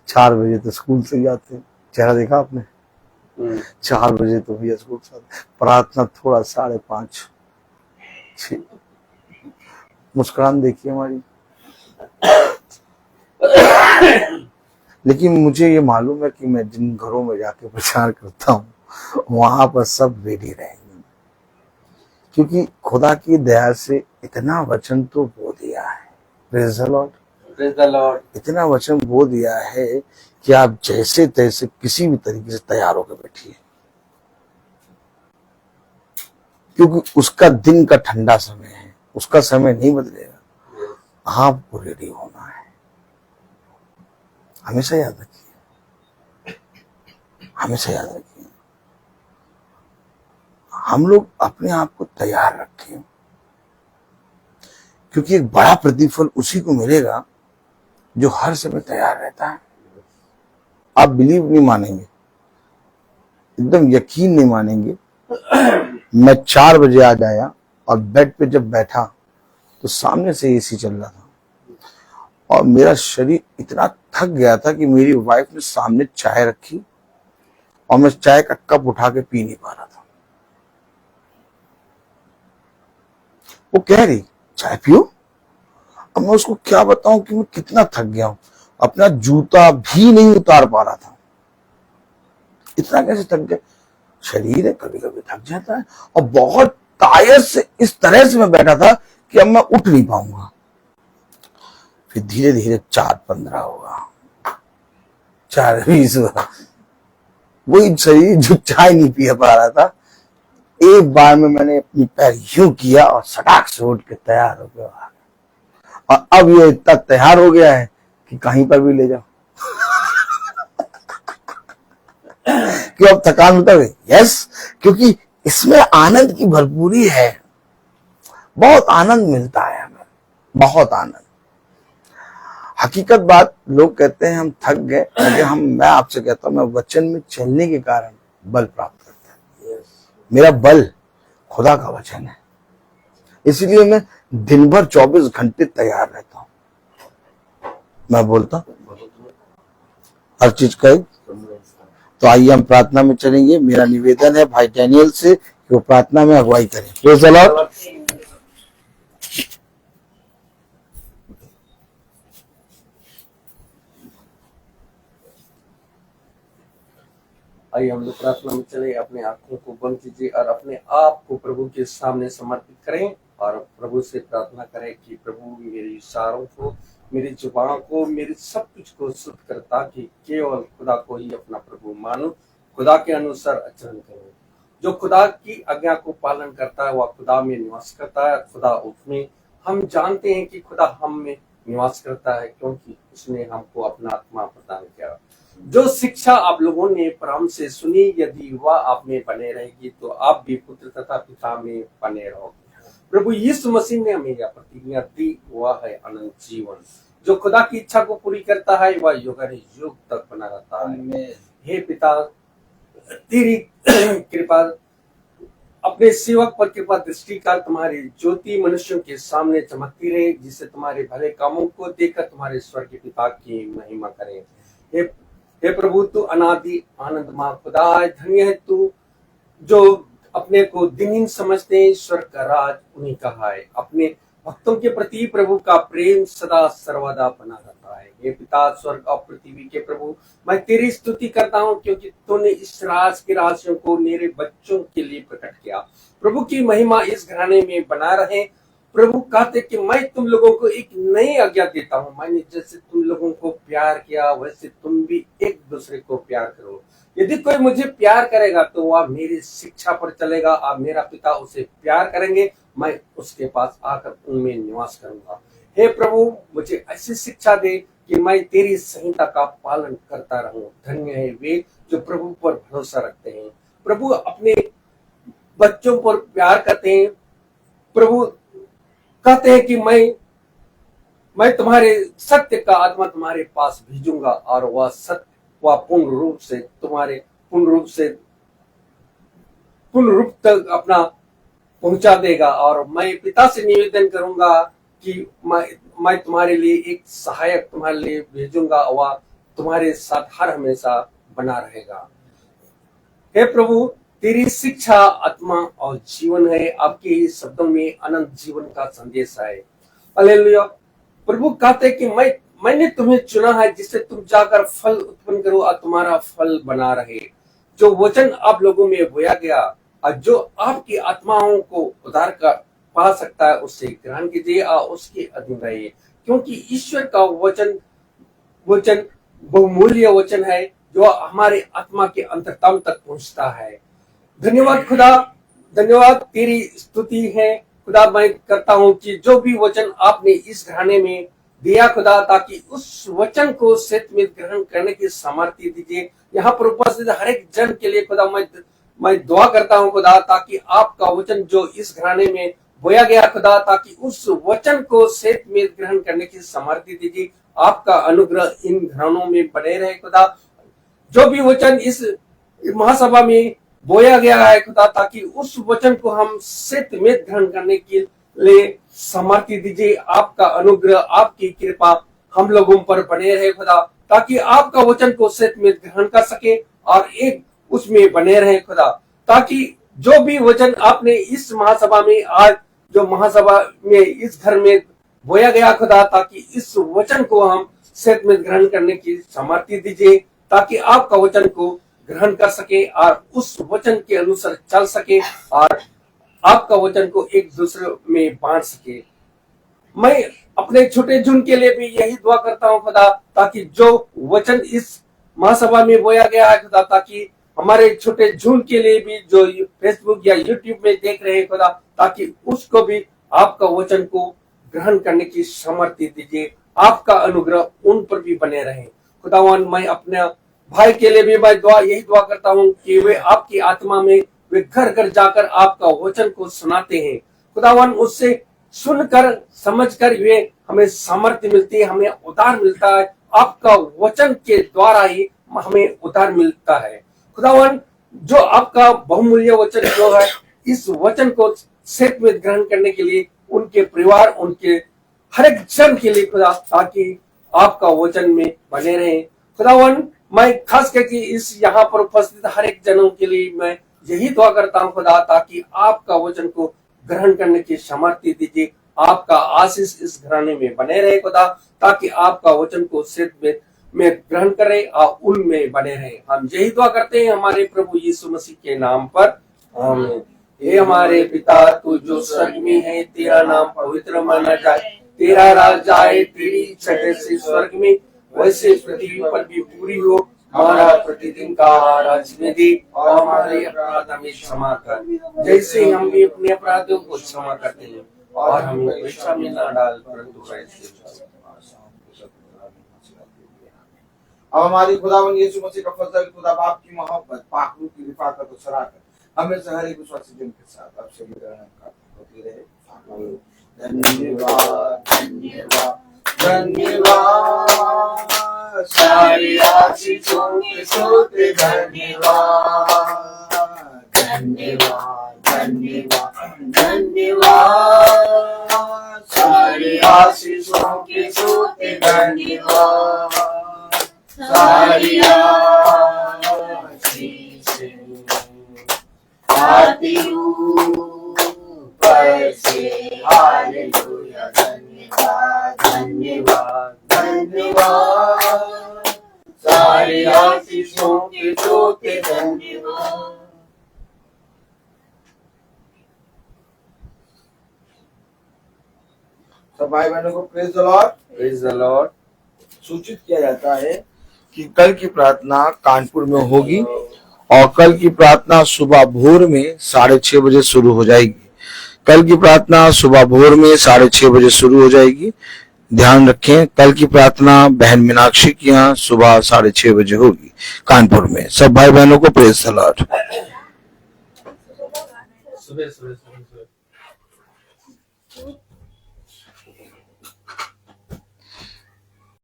4 बजे तो स्कूल से जाते, चेहरा देखा आपने, 4 बजे तो भैया स्कूल से आते, प्रार्थना थोड़ा 5:30 6, मुस्कुरान देखिए हमारी। लेकिन मुझे ये मालूम है कि मैं जिन घरों में जाके प्रचार करता हूँ वहां पर सब रेडी रहेंगे, क्योंकि खुदा की दया से इतना वचन तो बो दिया है। Praise the Lord, praise the Lord. इतना वचन बो दिया है कि आप जैसे तैसे किसी भी तरीके से तैयार होकर बैठिए, क्योंकि उसका दिन का ठंडा समय है, उसका समय नहीं बदलेगा, आपको रेडी होना है। हमेशा याद रखिए, हमेशा याद रखिए, हम लोग अपने आप को तैयार रखें, क्योंकि एक बड़ा प्रतिफल उसी को मिलेगा जो हर समय तैयार रहता है। आप बिलीव नहीं मानेंगे, एकदम यकीन नहीं मानेंगे। मैं 4 बजे आज आया और बेड पे जब बैठा तो सामने से एसी चल रहा था और मेरा शरीर इतना थक गया था कि मेरी वाइफ ने सामने चाय रखी और मैं चाय का कप उठा के पी नहीं पा रहा था। वो कह रही चाय पियो। अब मैं उसको क्या बताऊं कि मैं कितना थक गया हूं, अपना जूता भी नहीं उतार पा रहा था। इतना कैसे थक गया? शरीर है, कभी कभी थक जाता है। और बहुत टायर से इस तरह से मैं बैठा था कि अब मैं उठ नहीं पाऊंगा। फिर धीरे धीरे 4:15 होगा, 4:20 होगा। वही शरीर जो चाय नहीं पी पा रहा था, एक बार में मैंने अपनी पैर यूं किया और सटाक से उठ के तैयार हो गया। और अब ये इतना तैयार हो गया है कि कहीं पर भी ले जाओ कि अब थकान उतर गई। यस, क्योंकि इसमें आनंद की भरपूरी है, बहुत आनंद मिलता है हमें, बहुत आनंद। हकीकत बात, लोग कहते हैं हम थक गए, लेकिन मैं आपसे कहता हूं, मैं वचन में चलने के कारण बल प्राप्त करता है। मेरा बल खुदा का वचन है, इसलिए मैं दिन भर 24 घंटे तैयार रहता हूं। मैं बोलता हूं हर चीज का। तो आइए हम प्रार्थना में चलेंगे। मेरा निवेदन है भाई डैनियल से कि वो प्रार्थना में अगुवाई करें। Praise the Lord. आइए हम लोग प्रार्थना में चले। अपने आंखों को बंद कीजिए और अपने आप को प्रभु के सामने समर्पित करें और प्रभु से प्रार्थना करें कि प्रभु मेरी इशारों को, मेरी जुबान को, मेरी सब कुछ को शुद्ध कर, ताकि केवल खुदा को ही अपना प्रभु मानूं, खुदा के अनुसार आचरण करूं। जो खुदा की आज्ञा को पालन करता है वह खुदा में निवास करता है, खुदा उसमें। हम जानते हैं कि खुदा हम में निवास करता है क्योंकि उसने हमको अपना आत्मा प्रदान किया। जो शिक्षा आप लोगों ने परम से सुनी, यदि वह आप में बने रहेगी तो आप भी पुत्र तथा पिता में बने रहोगे। प्रभु यीशु मसीह ने हमें यह प्रतिज्ञा दी, वह है अनंत जीवन। जो खुदा की इच्छा को पूरी करता है वह युग तक बना रहता है। हे पिता, तेरी कृपा अपने सेवक पर कृपा दृष्टि कर, तुम्हारी ज्योति मनुष्यों के सामने चमकती रहे, जिससे तुम्हारे भले कामों को देखकर तुम्हारे स्वर्गीय पिता की महिमा करें। हे प्रभु, तू अनादि आनंदमय खुदा है। धन्य है तू जो अपने को दिनहीन समझते हैं, ईश्वर का राज उन्हीं का है। अपने भक्तों के प्रति प्रभु का प्रेम सदा सर्वदा बना रहता है। हे पिता, स्वर्ग और पृथ्वी के प्रभु, मैं तेरी स्तुति करता हूँ क्योंकि तूने इस राज के रहस्यों को मेरे बच्चों के लिए प्रकट किया। प्रभु की महिमा इस घराने में बना रहे। प्रभु कहते कि मैं तुम लोगों को एक नई आज्ञा देता हूँ, मैंने जैसे तुम लोगों को प्यार किया वैसे तुम भी एक दूसरे को प्यार करो। यदि कोई मुझे प्यार करेगा तो वह मेरी शिक्षा पर चलेगा और मेरा पिता उसे प्यार करेंगे, मैं उसके पास आकर उनमें निवास करूंगा। हे प्रभु, मुझे ऐसी शिक्षा दे कि मैं तेरी संहिता का पालन करता रहूं। धन्य है वे जो प्रभु पर भरोसा रखते हैं। प्रभु अपने बच्चों पर प्यार करते हैं। प्रभु कहते हैं कि मैं तुम्हारे सत्य का आत्मा तुम्हारे पास भेजूंगा और वह सत्य वह पूर्ण रूप तक अपना पहुंचा देगा। और मैं पिता से निवेदन करूंगा कि मैं तुम्हारे लिए एक सहायक तुम्हारे लिए भेजूंगा, वह तुम्हारे साथ हर हमेशा बना रहेगा। हे प्रभु, तेरी शिक्षा आत्मा और जीवन है, आपके ही शब्दों में अनंत जीवन का संदेश है। हालेलुया। प्रभु कहते कि मैंने तुम्हें चुना है जिससे तुम जाकर फल उत्पन्न करो और तुम्हारा फल बना रहे। जो वचन आप लोगों में बोया गया और जो आपकी आत्माओं को उद्धार का पा सकता है, उससे ग्रहण कीजिए और उसके अधीन रहिए, क्योंकि ईश्वर का वचन बहुमूल्य वचन है जो हमारे आत्मा के अंतरतम तक पहुंचता है। धन्यवाद खुदा, धन्यवाद, तेरी स्तुति है खुदा। मैं करता हूं कि जो भी वचन आपने इस घराने में दिया खुदा, ताकि उस वचन को सत्य में ग्रहण करने की सामर्थ्य दीजिए। यहाँ पर उपस्थित हर एक जन के लिए खुदा मैं दुआ करता हूँ खुदा, ताकि आपका वचन जो इस घराने में बोया गया खुदा, ताकि उस वचन को सत्य में ग्रहण करने की सामर्थ्य दीजिए। आपका अनुग्रह इन घरानों में बने रहे खुदा। जो भी वचन इस महासभा में बोया गया है खुदा, ताकि उस वचन को हम सत्य में ग्रहण करने के लिए सामर्थ्य दीजिए। आपका अनुग्रह, आपकी कृपा हम लोगों पर बने रहे खुदा, ताकि आपका वचन को सत्य में ग्रहण कर सके और एक उसमें बने रहे खुदा, ताकि जो भी वचन आपने इस महासभा में, आज जो महासभा में इस घर में बोया गया खुदा, ताकि इस वचन को हम सत्य में ग्रहण करने की सामर्थ्य दीजिए, ताकि आपका वचन को ग्रहण कर सके और उस वचन के अनुसार चल सके और आपका वचन को एक दूसरे में बांट सके। मैं अपने छोटे झुंड के लिए भी यही दुआ करता हूँ खुदा, ताकि जो वचन इस महासभा में बोया गया है खुदा, ताकि हमारे छोटे झुंड के लिए भी जो फेसबुक या यूट्यूब में देख रहे हैं खुदा, ताकि उसको भी आपका वचन को ग्रहण करने की सामर्थ्य दीजिए। आपका अनुग्रह उन पर भी बने रहे खुदावन। मैं अपने भाई के लिए भी मैं यही दुआ करता हूँ कि वे आपकी आत्मा में वे घर घर जाकर आपका वचन को सुनाते हैं खुदावन। उससे सुनकर समझकर वे हमें सामर्थ्य मिलती है, हमें उद्धार मिलता है। आपका वचन के द्वारा ही हमें उद्धार मिलता है खुदावन। जो आपका बहुमूल्य वचन जो है, इस वचन को सत्य में ग्रहण करने के लिए उनके परिवार, उनके हर एक जन के लिए खुदा, ताकि आपका वचन में बने रहे खुदावन। मैं खास करके इस यहाँ पर उपस्थित हर एक जनों के लिए मैं यही दुआ करता हूँ खुदा, ताकि आपका वचन को ग्रहण करने की सामर्थ्य दीजिए। आपका आशीष इस घराने में बने रहे खुदा, ताकि आपका वचन को सत्य में ग्रहण करें और उनमें बने रहे। हम यही दुआ करते हैं हमारे प्रभु यीशु मसीह के नाम पर, आमीन। हे हमारे पिता, तू जो स्वर्ग में है, तेरा नाम पवित्र माना जाए, तेरा राज आए, तेरी इच्छा जैसे स्वर्ग में वैसे पृथ्वी पर भी पूरी हो। हमारा प्रतिदिन का आहार आज में दे और हमारे अपराध हमें क्षमा कर, जैसे हम भी अपने अपराधियों को क्षमा करते हैं, और हमें परीक्षा में न डाल, परंतु वैसे। अब हमारी खुदावन यीशु मसीह का फजल, खुदा बाप की मोहब्बत, पाक रूह की रिफाकत और शराकत हमें से हर एक विश्वासी जन के साथ अब से होती रहे। धन्यवाद धन्यवाद धन्यवाद, सारी आशीषों के सोते धन्यवाद धन्यवाद धन्यवाद धन्यवाद, सारी आशीषों के सोते धन्यवाद, सारी आशीषें आती ऊपर से। हालेलुया, धन्यवाद धन्यवाद धन्यवाद, सारी आशीषों के सोते धन्यवाद। सब भाई बहनों को praise the Lord, praise the Lord. सूचित किया जाता है कि कल की प्रार्थना कानपुर में होगी और कल की प्रार्थना सुबह भोर में 6:30 बजे शुरू हो जाएगी। कल की प्रार्थना सुबह भोर में 6:30 बजे शुरू हो जाएगी। ध्यान रखें, कल की प्रार्थना बहन मीनाक्षी की यहाँ सुबह 6:30 बजे होगी कानपुर में। सब भाई बहनों को प्रेज द लॉर्ड। सुबह